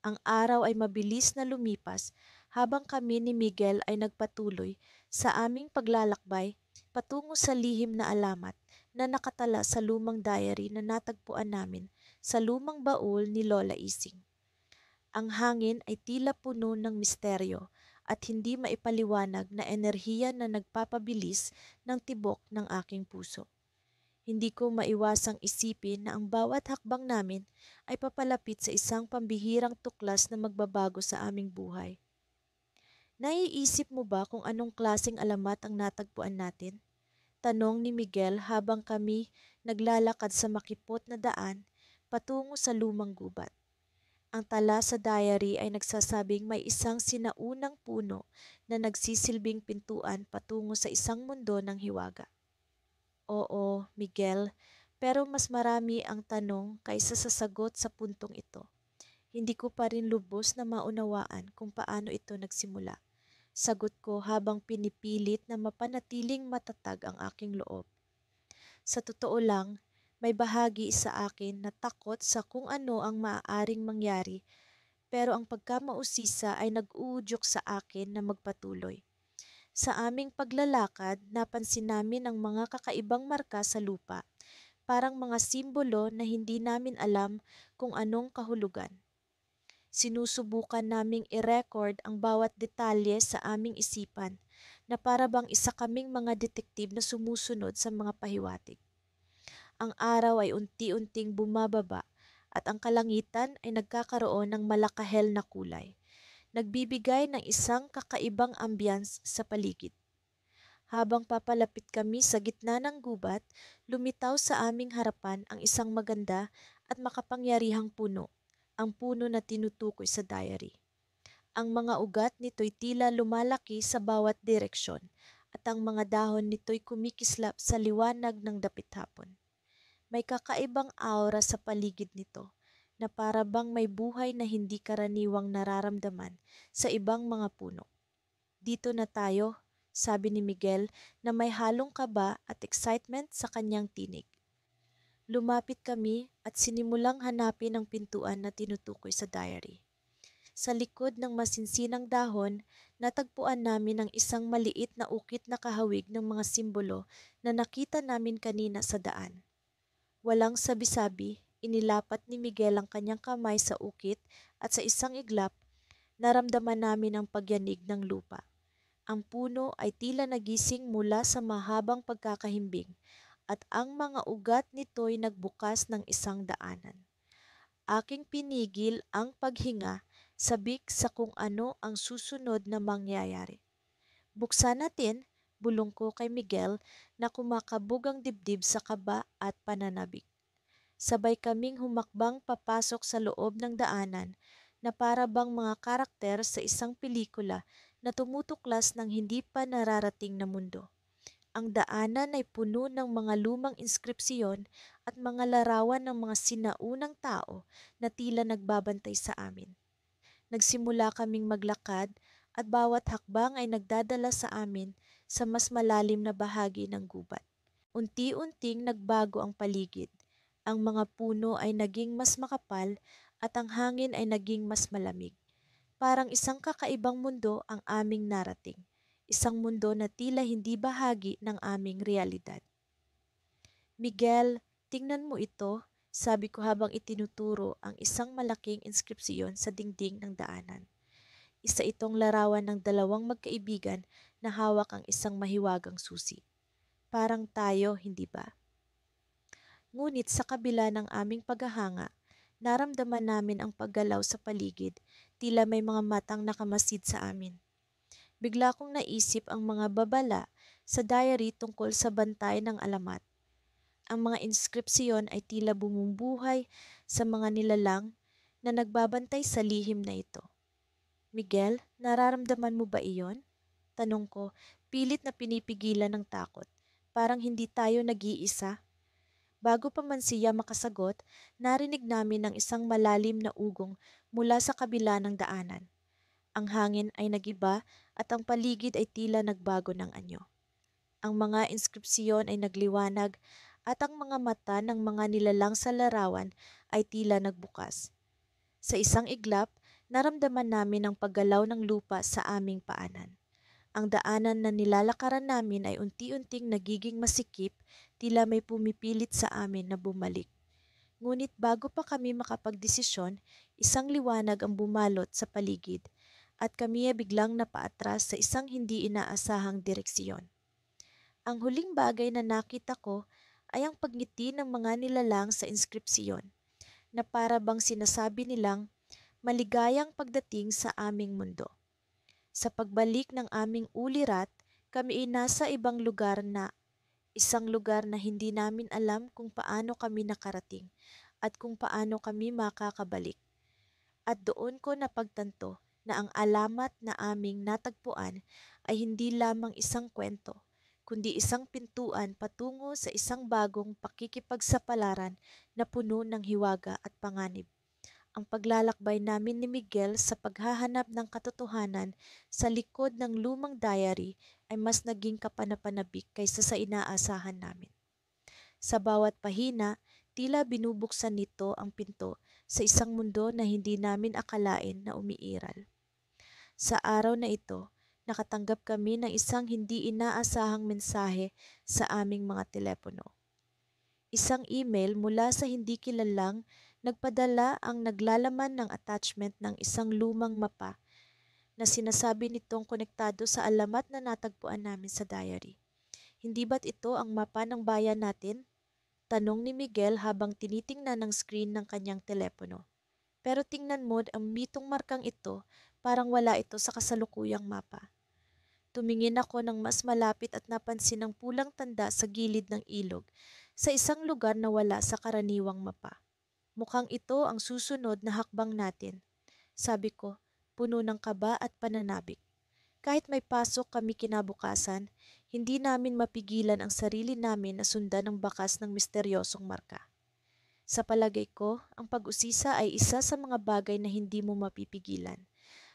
Ang araw ay mabilis na lumipas habang kami ni Miguel ay nagpatuloy sa aming paglalakbay patungo sa lihim na alamat na nakatala sa lumang diary na natagpuan namin sa lumang baul ni Lola Ising. Ang hangin ay tila puno ng misteryo at hindi maipaliwanag na enerhiya na nagpapabilis ng tibok ng aking puso. Hindi ko maiwasang isipin na ang bawat hakbang namin ay papalapit sa isang pambihirang tuklas na magbabago sa aming buhay. Naiisip mo ba kung anong klaseng alamat ang natagpuan natin? Tanong ni Miguel habang kami naglalakad sa makipot na daan patungo sa lumang gubat. Ang tala sa diary ay nagsasabing may isang sinaunang puno na nagsisilbing pintuan patungo sa isang mundo ng hiwaga. Oo, Miguel, pero mas marami ang tanong kaysa sa sagot sa puntong ito. Hindi ko pa rin lubos na maunawaan kung paano ito nagsimula. Sagot ko habang pinipilit na mapanatiling matatag ang aking loob. Sa totoo lang, may bahagi sa akin na takot sa kung ano ang maaaring mangyari, pero ang pagkamausisa ay nag-uudyok sa akin na magpatuloy. Sa aming paglalakad, napansin namin ang mga kakaibang marka sa lupa, parang mga simbolo na hindi namin alam kung anong kahulugan. Sinusubukan naming i-record ang bawat detalye sa aming isipan na para bang isa kaming mga detektiv na sumusunod sa mga pahiwatig. Ang araw ay unti-unting bumababa at ang kalangitan ay nagkakaroon ng malakahel na kulay, nagbibigay ng isang kakaibang ambience sa paligid. Habang papalapit kami sa gitna ng gubat, lumitaw sa aming harapan ang isang maganda at makapangyarihang puno, ang puno na tinutukoy sa diary. Ang mga ugat nito'y tila lumalaki sa bawat direksyon at ang mga dahon nito'y kumikislap sa liwanag ng dapit hapon. May kakaibang aura sa paligid nito na para bang may buhay na hindi karaniwang nararamdaman sa ibang mga puno. Dito na tayo, sabi ni Miguel na may halong kaba at excitement sa kanyang tinig. Lumapit kami at sinimulang hanapin ang pintuan na tinutukoy sa diary. Sa likod ng masinsinang dahon, natagpuan namin ang isang maliit na ukit na kahawig ng mga simbolo na nakita namin kanina sa daan. Walang sabi-sabi, inilapat ni Miguel ang kanyang kamay sa ukit at sa isang iglap, naramdaman namin ang pagyanig ng lupa. Ang puno ay tila nagising mula sa mahabang pagkakahimbing at ang mga ugat nito'y nagbukas ng isang daanan. Aking pinigil ang paghinga, sabik sa kung ano ang susunod na mangyayari. Buksan natin, bulong ko kay Miguel na kumakabog ang dibdib sa kaba at pananabik. Sabay kaming humakbang papasok sa loob ng daanan na para bang mga karakter sa isang pelikula na tumutuklas ng hindi pa nararating na mundo. Ang daanan ay puno ng mga lumang inskripsyon at mga larawan ng mga sinaunang tao na tila nagbabantay sa amin. Nagsimula kaming maglakad at bawat hakbang ay nagdadala sa amin sa mas malalim na bahagi ng gubat. Unti-unting nagbago ang paligid. Ang mga puno ay naging mas makapal at ang hangin ay naging mas malamig. Parang isang kakaibang mundo ang aming narating. Isang mundo na tila hindi bahagi ng aming realidad. Miguel, tingnan mo ito, sabi ko habang itinuturo ang isang malaking inskripsyon sa dingding ng daanan. Isa itong larawan ng dalawang magkaibigan na hawak ang isang mahiwagang susi. Parang tayo, hindi ba? Ngunit sa kabila ng aming paghahanga, naramdaman namin ang paggalaw sa paligid, tila may mga matang nakamasid sa amin. Bigla kong naisip ang mga babala sa diary tungkol sa bantay ng alamat. Ang mga inskripsyon ay tila bumumuhay sa mga nilalang na nagbabantay sa lihim na ito. Miguel, nararamdaman mo ba iyon? Tanong ko, pilit na pinipigilan ng takot. Parang hindi tayo nag-iisa. Bago pa man siya makasagot, narinig namin ang isang malalim na ugong mula sa kabila ng daanan. Ang hangin ay nagiba at ang paligid ay tila nagbago ng anyo. Ang mga inskripsyon ay nagliwanag at ang mga mata ng mga nilalang sa larawan ay tila nagbukas. Sa isang iglap, naramdaman namin ang paggalaw ng lupa sa aming paanan. Ang daanan na nilalakaran namin ay unti-unting nagiging masikip, tila may pumipilit sa amin na bumalik. Ngunit bago pa kami makapagdesisyon, isang liwanag ang bumalot sa paligid at kami ay biglang napaatras sa isang hindi inaasahang direksyon. Ang huling bagay na nakita ko ay ang pagngiti ng mga nilalang sa inskripsyon na para bang sinasabi nilang maligayang pagdating sa aming mundo. Sa pagbalik ng aming ulirat, kami ay nasa ibang lugar na isang lugar na hindi namin alam kung paano kami nakarating at kung paano kami makakabalik. At doon ko napagtanto na ang alamat na aming natagpuan ay hindi lamang isang kwento, kundi isang pintuan patungo sa isang bagong pakikipagsapalaran na puno ng hiwaga at panganib. Ang paglalakbay namin ni Miguel sa paghahanap ng katotohanan sa likod ng lumang diary ay mas naging kapanapanabik kaysa sa inaasahan namin. Sa bawat pahina, tila binubuksan nito ang pinto sa isang mundo na hindi namin akalain na umiiral. Sa araw na ito, nakatanggap kami ng isang hindi inaasahang mensahe sa aming mga telepono. Isang email mula sa hindi kilalang nagpadala ang naglalaman ng attachment ng isang lumang mapa na sinasabi nitong konektado sa alamat na natagpuan namin sa diary. Hindi ba't ito ang mapa ng bayan natin? Tanong ni Miguel habang tinitingnan ang screen ng kanyang telepono. Pero tingnan mo ang mitong markang ito, parang wala ito sa kasalukuyang mapa. Tumingin ako ng mas malapit at napansin ang pulang tanda sa gilid ng ilog, sa isang lugar na wala sa karaniwang mapa. Mukhang ito ang susunod na hakbang natin, sabi ko, puno ng kaba at pananabik. Kahit may pasok kami kinabukasan, hindi namin mapigilan ang sarili namin na sundan ang bakas ng misteryosong marka. Sa palagay ko, ang pag-usisa ay isa sa mga bagay na hindi mo mapipigilan,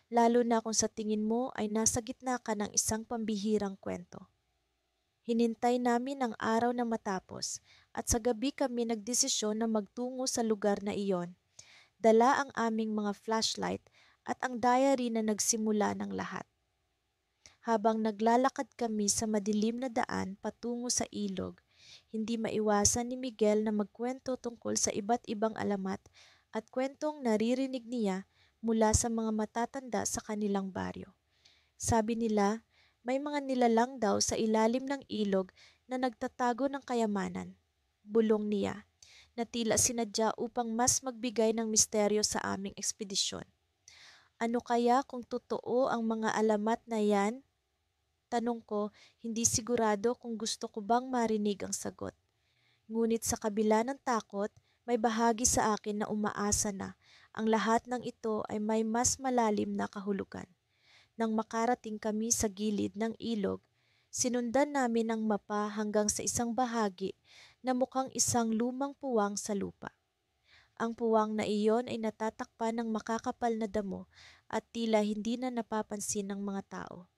lalo na kung sa tingin mo ay nasa gitna ka ng isang pambihirang kwento. Hinintay namin ang araw na matapos at sa gabi kami nagdesisyon na magtungo sa lugar na iyon. Dala ang aming mga flashlight at ang diary na nagsimula ng lahat. Habang naglalakad kami sa madilim na daan patungo sa ilog, hindi maiwasan ni Miguel na magkwento tungkol sa iba't ibang alamat at kwentong naririnig niya mula sa mga matatanda sa kanilang baryo. Sabi nila, may mga nilalang daw sa ilalim ng ilog na nagtatago ng kayamanan. Bulong niya, na tila sinadya upang mas magbigay ng misteryo sa aming ekspedisyon. Ano kaya kung totoo ang mga alamat na yan? Tanong ko, hindi sigurado kung gusto ko bang marinig ang sagot. Ngunit sa kabila ng takot, may bahagi sa akin na umaasa na ang lahat ng ito ay may mas malalim na kahulugan. Nang makarating kami sa gilid ng ilog, sinundan namin ang mapa hanggang sa isang bahagi na mukhang isang lumang puwang sa lupa. Ang puwang na iyon ay natatakpan ng makakapal na damo at tila hindi na napapansin ng mga tao.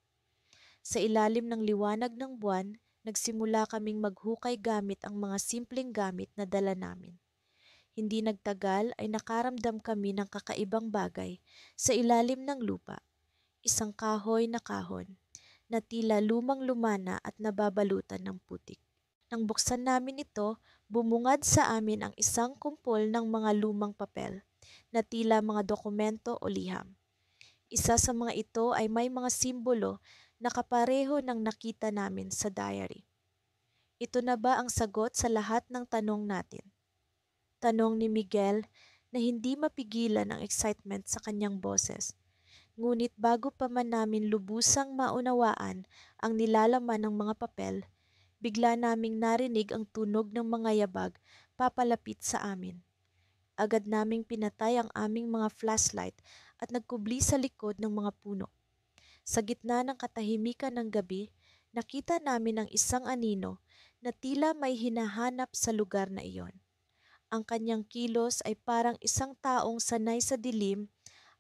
Sa ilalim ng liwanag ng buwan, nagsimula kaming maghukay gamit ang mga simpleng gamit na dala namin. Hindi nagtagal ay nakaramdam kami ng kakaibang bagay sa ilalim ng lupa. Isang kahoy na kahon na tila lumang-lumana at nababalutan ng putik. Nang buksan namin ito, bumungad sa amin ang isang kumpol ng mga lumang papel na tila mga dokumento o liham. Isa sa mga ito ay may mga simbolo na kapareho ng nakita namin sa diary. Ito na ba ang sagot sa lahat ng tanong natin? Tanong ni Miguel na hindi mapigilan ang excitement sa kanyang boses. Ngunit bago pa man namin lubusang maunawaan ang nilalaman ng mga papel, bigla naming narinig ang tunog ng mga yabag papalapit sa amin. Agad naming pinatay ang aming mga flashlight at nagkubli sa likod ng mga puno. Sa gitna ng katahimikan ng gabi, nakita namin ang isang anino na tila may hinahanap sa lugar na iyon. Ang kanyang kilos ay parang isang taong sanay sa dilim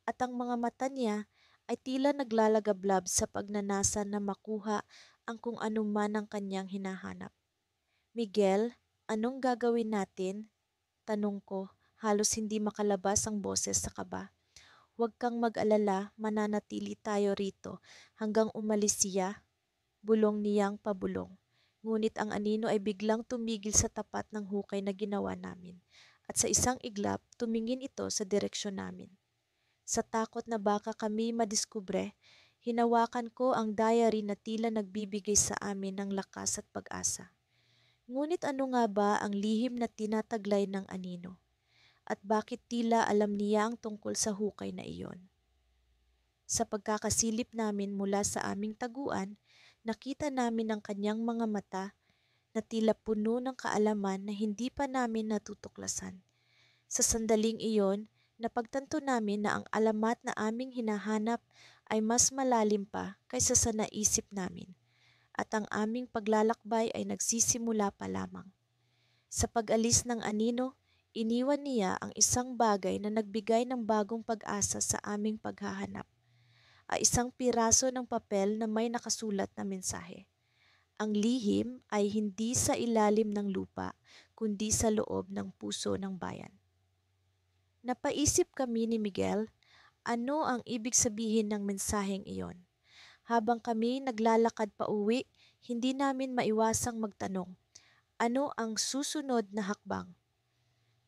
at ang mga mata niya ay tila naglalagablab sa pagnanasa na makuha ang kung anuman ang kanyang hinahanap. Miguel, anong gagawin natin? Tanong ko, halos hindi makalabas ang boses sa kaba. Huwag kang mag-alala, mananatili tayo rito hanggang umalis siya, bulong niyang pabulong. Ngunit ang anino ay biglang tumigil sa tapat ng hukay na ginawa namin at sa isang iglap tumingin ito sa direksyon namin. Sa takot na baka kami madiskubre, hinawakan ko ang diary na tila nagbibigay sa amin ng lakas at pag-asa. Ngunit ano nga ba ang lihim na tinataglay ng anino? At bakit tila alam niya ang tungkol sa hukay na iyon? Sa pagkakasilip namin mula sa aming taguan, nakita namin ang kanyang mga mata na tila puno ng kaalaman na hindi pa namin natutuklasan. Sa sandaling iyon, napagtanto namin na ang alamat na aming hinahanap ay mas malalim pa kaysa sa naisip namin at ang aming paglalakbay ay nagsisimula pa lamang. Sa pag-alis ng anino, iniwan niya ang isang bagay na nagbigay ng bagong pag-asa sa aming paghahanap. Ay isang piraso ng papel na may nakasulat na mensahe. Ang lihim ay hindi sa ilalim ng lupa, kundi sa loob ng puso ng bayan. Napaisip kami ni Miguel, ano ang ibig sabihin ng mensaheng iyon? Habang kami naglalakad pa uwi, hindi namin maiwasang magtanong, ano ang susunod na hakbang?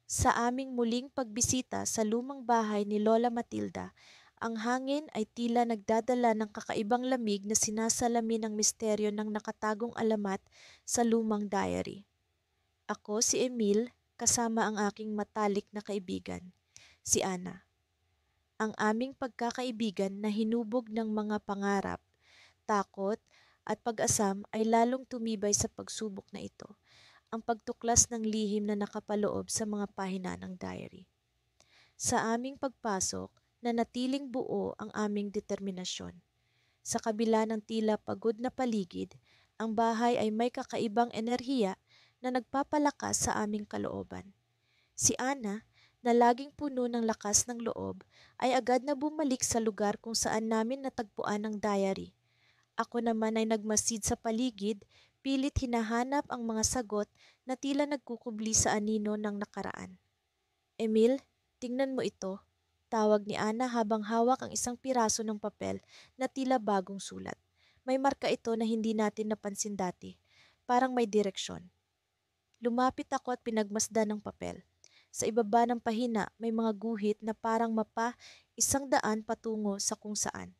Sa aming muling pagbisita sa lumang bahay ni Lola Matilda, ang hangin ay tila nagdadala ng kakaibang lamig na sinasalamin ng misteryo ng nakatagong alamat sa lumang diary. Ako si Emil kasama ang aking matalik na kaibigan, si Ana. Ang aming pagkakaibigan na hinubog ng mga pangarap, takot at pag-asam ay lalong tumibay sa pagsubok na ito, ang pagtuklas ng lihim na nakapaloob sa mga pahina ng diary. Sa aming pagpasok, nanatiling buo ang aming determinasyon. Sa kabila ng tila pagod na paligid, ang bahay ay may kakaibang enerhiya na nagpapalakas sa aming kalooban. Si Ana, na laging puno ng lakas ng loob, ay agad na bumalik sa lugar kung saan namin natagpuan ang diary. Ako naman ay nagmasid sa paligid, pilit hinahanap ang mga sagot na tila nagkukubli sa anino ng nakaraan. Emil, tingnan mo ito. Tawag ni Ana habang hawak ang isang piraso ng papel na tila bagong sulat. May marka ito na hindi natin napansin dati. Parang may direksyon. Lumapit ako at pinagmasdan ng papel. Sa ibaba ng pahina may mga guhit na parang mapa 100 patungo sa kung saan.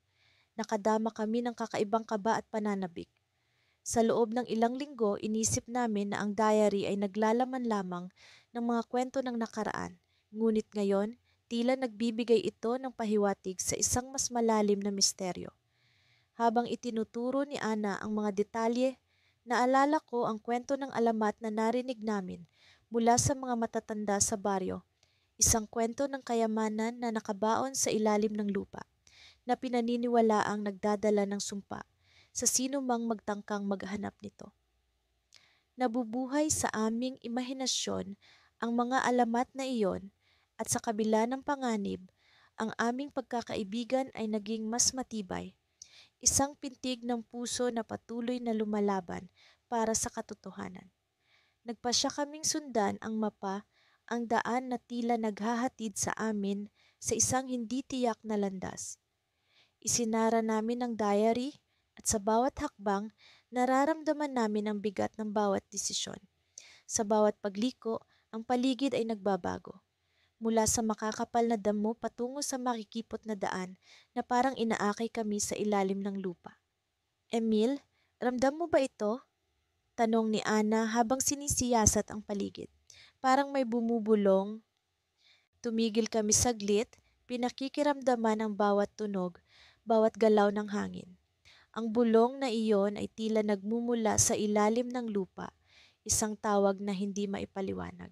Nakadama kami ng kakaibang kaba at pananabik. Sa loob ng ilang linggo, inisip namin na ang diary ay naglalaman lamang ng mga kwento ng nakaraan. Ngunit ngayon, tila nagbibigay ito ng pahiwatig sa isang mas malalim na misteryo. Habang itinuturo ni Ana ang mga detalye, naalala ko ang kwento ng alamat na narinig namin mula sa mga matatanda sa baryo. Isang kwento ng kayamanan na nakabaon sa ilalim ng lupa, na pinaniniwalaang nagdadala ng sumpa sa sino mang magtangkang maghanap nito. Nabubuhay sa aming imahinasyon ang mga alamat na iyon at sa kabila ng panganib, ang aming pagkakaibigan ay naging mas matibay. Isang pintig ng puso na patuloy na lumalaban para sa katotohanan. Nagpasya kaming sundan ang mapa, ang daan na tila naghahatid sa amin sa isang hindi tiyak na landas. Isinara namin ang diary at sa bawat hakbang, nararamdaman namin ang bigat ng bawat desisyon. Sa bawat pagliko, ang paligid ay nagbabago. Mula sa makakapal na damo patungo sa makikipot na daan na parang inaakay kami sa ilalim ng lupa. Emil, ramdam mo ba ito? Tanong ni Ana habang sinisiyasat ang paligid. Parang may bumubulong. Tumigil kami saglit, pinakikiramdaman ang bawat tunog, bawat galaw ng hangin. Ang bulong na iyon ay tila nagmumula sa ilalim ng lupa, isang tawag na hindi maipaliwanag.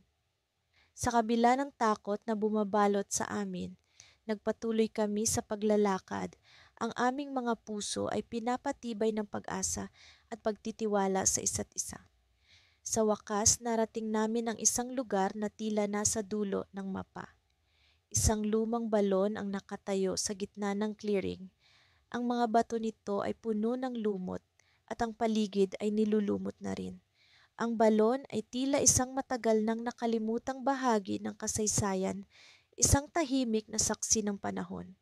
Sa kabila ng takot na bumabalot sa amin, nagpatuloy kami sa paglalakad. Ang aming mga puso ay pinapatibay ng pag-asa at pagtitiwala sa isa't isa. Sa wakas, narating namin ang isang lugar na tila nasa dulo ng mapa. Isang lumang balon ang nakatayo sa gitna ng clearing. Ang mga bato nito ay puno ng lumot at ang paligid ay nilulumot na rin. Ang balon ay tila isang matagal nang nakalimutang bahagi ng kasaysayan, isang tahimik na saksi ng panahon.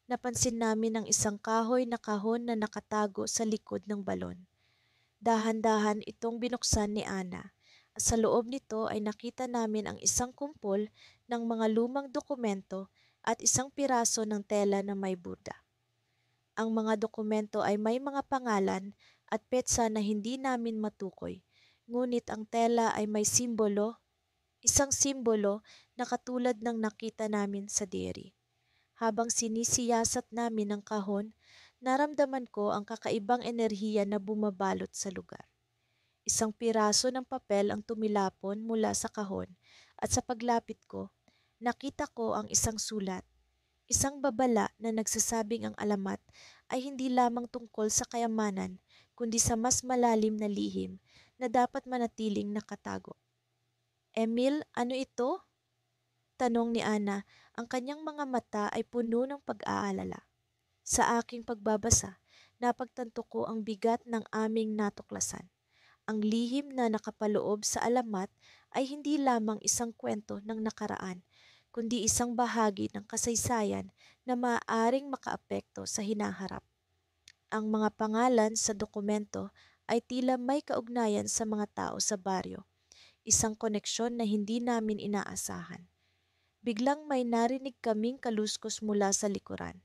Napansin namin ang isang kahoy na kahon na nakatago sa likod ng balon. Dahan-dahan itong binuksan ni Ana. At sa loob nito ay nakita namin ang isang kumpol ng mga lumang dokumento at isang piraso ng tela na may burda. Ang mga dokumento ay may mga pangalan at petsa na hindi namin matukoy, ngunit ang tela ay may simbolo, isang simbolo na katulad ng nakita namin sa diary. Habang sinisiyasat namin ang kahon, naramdaman ko ang kakaibang enerhiya na bumabalot sa lugar. Isang piraso ng papel ang tumilapon mula sa kahon at sa paglapit ko, nakita ko ang isang sulat. Isang babala na nagsasabing ang alamat ay hindi lamang tungkol sa kayamanan, kundi sa mas malalim na lihim na dapat manatiling nakatago. Emil, ano ito? Tanong ni Ana, ang kanyang mga mata ay puno ng pag-aalala. Sa aking pagbabasa, napagtanto ko ang bigat ng aming natuklasan. Ang lihim na nakapaloob sa alamat ay hindi lamang isang kwento ng nakaraan, kundi isang bahagi ng kasaysayan na maaaring makaapekto sa hinaharap. Ang mga pangalan sa dokumento ay tila may kaugnayan sa mga tao sa baryo, isang koneksyon na hindi namin inaasahan. Biglang may narinig kaming kaluskos mula sa likuran.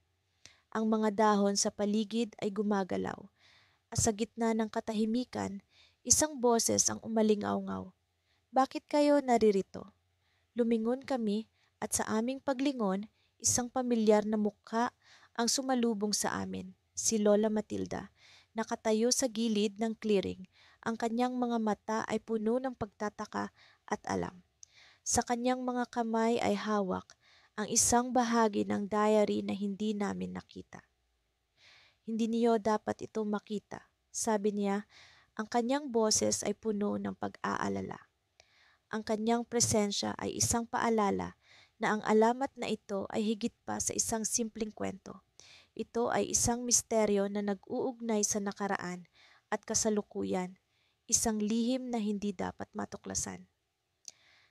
Ang mga dahon sa paligid ay gumagalaw, at sa gitna ng katahimikan, isang boses ang umalingaw-ngaw. bakit kayo naririto? Lumingon kami at sa aming paglingon, isang pamilyar na mukha ang sumalubong sa amin, si Lola Matilda. Nakatayo sa gilid ng clearing, ang kanyang mga mata ay puno ng pagtataka at alam. Sa kanyang mga kamay ay hawak ang isang bahagi ng diary na hindi namin nakita. Hindi niyo dapat ito makita, sabi niya. Ang kanyang boses ay puno ng pag-aalala. Ang kanyang presensya ay isang paalala na ang alamat na ito ay higit pa sa isang simpleng kwento. Ito ay isang misteryo na nag-uugnay sa nakaraan at kasalukuyan, isang lihim na hindi dapat matuklasan.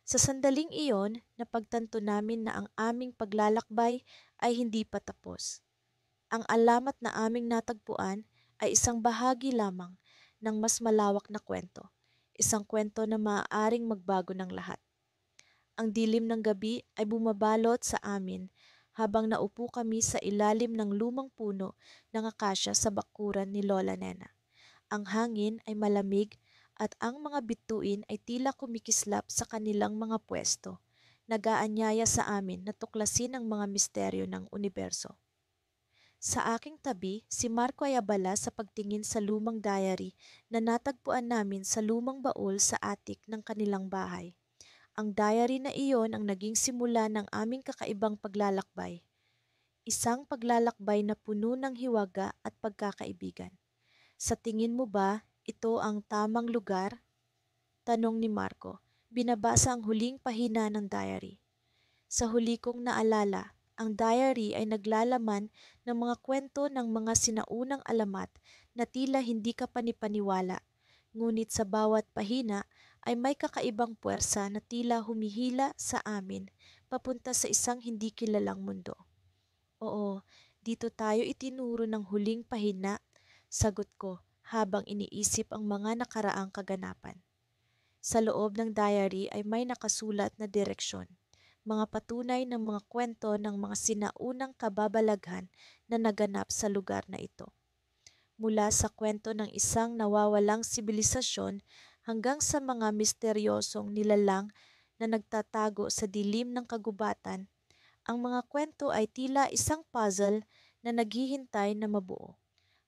Sa sandaling iyon, napagtanto namin na ang aming paglalakbay ay hindi pa tapos. Ang alamat na aming natagpuan ay isang bahagi lamang ng mas malawak na kwento. Isang kwento na maaaring magbago ng lahat. Ang dilim ng gabi ay bumabalot sa amin habang naupo kami sa ilalim ng lumang puno ng akasya sa bakuran ni Lola Nena. Ang hangin ay malamig at ang mga bituin ay tila kumikislap sa kanilang mga pwesto. Nag-aanyaya sa amin na tuklasin ang mga misteryo ng universo. Sa aking tabi, si Marco ay abala sa pagtingin sa lumang diary na natagpuan namin sa lumang baul sa attic ng kanilang bahay. Ang diary na iyon ang naging simula ng aming kakaibang paglalakbay. Isang paglalakbay na puno ng hiwaga at pagkakaibigan. Sa tingin mo ba, ito ang tamang lugar? Tanong ni Marco. Binabasa ang huling pahina ng diary. Sa huli kong naalala, ang diary ay naglalaman ng mga kwento ng mga sinaunang alamat na tila hindi ka panipaniwala. Ngunit sa bawat pahina ay may kakaibang puwersa na tila humihila sa amin papunta sa isang hindi kilalang mundo. Oo, dito tayo itinuro ng huling pahina, sagot ko habang iniisip ang mga nakaraang kaganapan. Sa loob ng diary ay may nakasulat na direksyon, mga patunay ng mga kwento ng mga sinaunang kababalaghan na naganap sa lugar na ito. Mula sa kwento ng isang nawawalang sibilisasyon hanggang sa mga misteryosong nilalang na nagtatago sa dilim ng kagubatan, ang mga kwento ay tila isang puzzle na naghihintay na mabuo.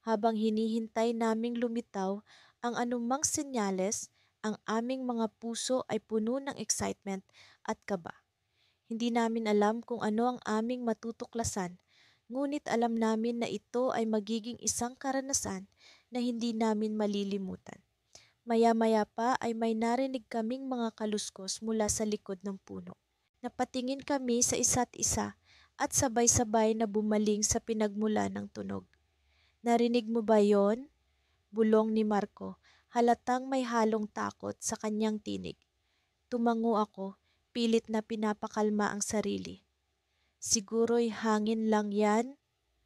Habang hinihintay naming lumitaw ang anumang senyales, ang aming mga puso ay puno ng excitement at kaba. Hindi namin alam kung ano ang aming matutuklasan, ngunit alam namin na ito ay magiging isang karanasan na hindi namin malilimutan. Maya-maya pa ay may narinig kaming mga kaluskos mula sa likod ng puno. Napatingin kami sa isa't isa at sabay-sabay na bumaling sa pinagmula ng tunog. Narinig mo ba yon? Bulong ni Marco, halatang may halong takot sa kanyang tinig. Tumango ako, pilit na pinapakalma ang sarili. Siguro'y hangin lang yan,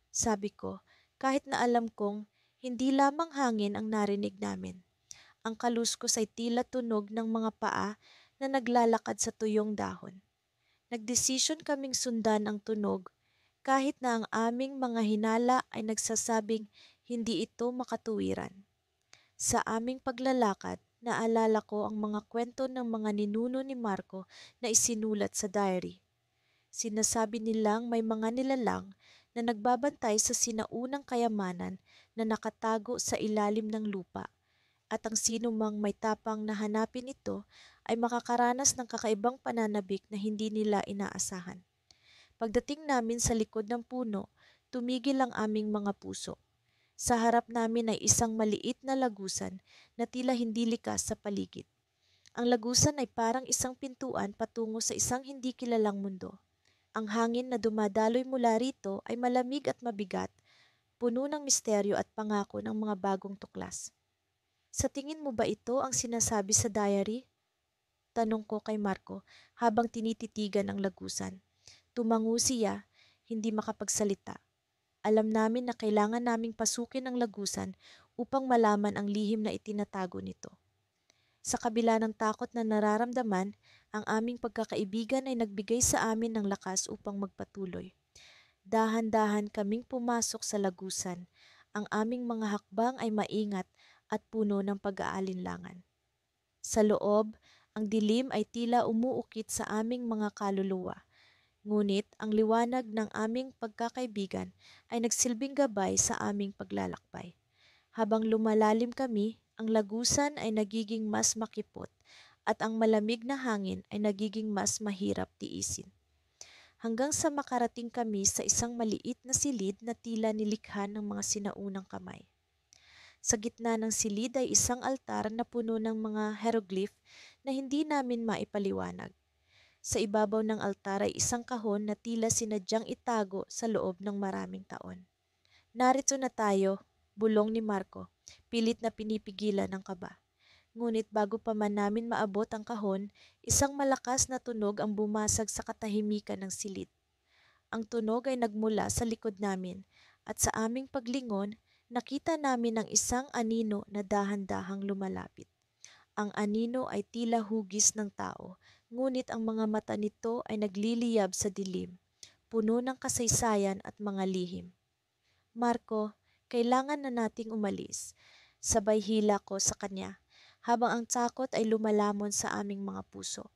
sabi ko, kahit na alam kong hindi lamang hangin ang narinig namin. Ang kaluskos ay tila tunog ng mga paa na naglalakad sa tuyong dahon. Nagdesisyon kaming sundan ang tunog kahit na ang aming mga hinala ay nagsasabing hindi ito makatuwiran. Sa aming paglalakad, naalala ko ang mga kwento ng mga ninuno ni Marco na isinulat sa diary. Sinasabi nilang may mga nilalang na nagbabantay sa sinaunang kayamanan na nakatago sa ilalim ng lupa at ang sino mang may tapang na hanapin ito ay makakaranas ng kakaibang pananabik na hindi nila inaasahan. Pagdating namin sa likod ng puno, tumigil ang aming mga puso. Sa harap namin ay isang maliit na lagusan na tila hindi likas sa paligid. Ang lagusan ay parang isang pintuan patungo sa isang hindi kilalang mundo. Ang hangin na dumadaloy mula rito ay malamig at mabigat, puno ng misteryo at pangako ng mga bagong tuklas. Sa tingin mo ba ito ang sinasabi sa diary? Tanong ko kay Marco habang tinititigan ang lagusan. Tumango siya, hindi makapagsalita. Alam namin na kailangan naming pasukin ang lagusan upang malaman ang lihim na itinatago nito. Sa kabila ng takot na nararamdaman, ang aming pagkakaibigan ay nagbigay sa amin ng lakas upang magpatuloy. Dahan-dahan kaming pumasok sa lagusan. Ang aming mga hakbang ay maingat at puno ng pag-aalinlangan. Sa loob, Ang dilim ay tila umuukit sa aming mga kaluluwa. Ngunit ang liwanag ng aming pagkakaibigan ay nagsilbing gabay sa aming paglalakbay. Habang lumalalim kami, ang lagusan ay nagiging mas makipot at ang malamig na hangin ay nagiging mas mahirap tiisin. Hanggang sa makarating kami sa isang maliit na silid na tila nilikha ng mga sinaunang kamay. Sa gitna ng silid ay isang altar na puno ng mga hieroglyph na hindi namin maipaliwanag. Sa ibabaw ng altar ay isang kahon na tila sinadyang itago sa loob ng maraming taon. Narito na tayo, bulong ni Marco, pilit na pinipigilan ng kaba. Ngunit bago pa man namin maabot ang kahon, isang malakas na tunog ang bumasag sa katahimikan ng silid. Ang tunog ay nagmula sa likod namin at sa aming paglingon, nakita namin ang isang anino na dahan-dahang lumalapit. Ang anino ay tila hugis ng tao, ngunit ang mga mata nito ay nagliliyab sa dilim, puno ng kasaysayan at mga lihim. Marco, kailangan na nating umalis. Sabay hila ko sa kanya, habang ang takot ay lumalamon sa aming mga puso.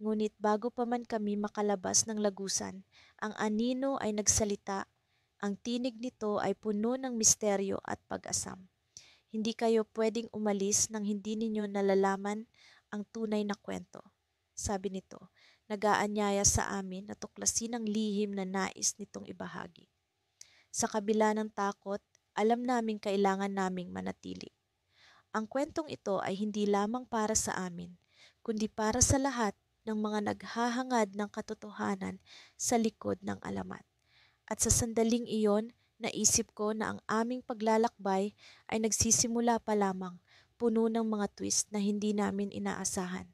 Ngunit bago pa man kami makalabas ng lagusan, ang anino ay nagsalita. Ang tinig nito ay puno ng misteryo at pag-asam. Hindi kayo pwedeng umalis nang hindi ninyo nalalaman ang tunay na kwento. Sabi nito, nag-aanyaya sa amin na tuklasin ang lihim na nais nitong ibahagi. Sa kabila ng takot, alam naming kailangan naming manatili. Ang kwentong ito ay hindi lamang para sa amin, kundi para sa lahat ng mga naghahangad ng katotohanan sa likod ng alamat. At sa sandaling iyon, naisip ko na ang aming paglalakbay ay nagsisimula pa lamang, puno ng mga twist na hindi namin inaasahan.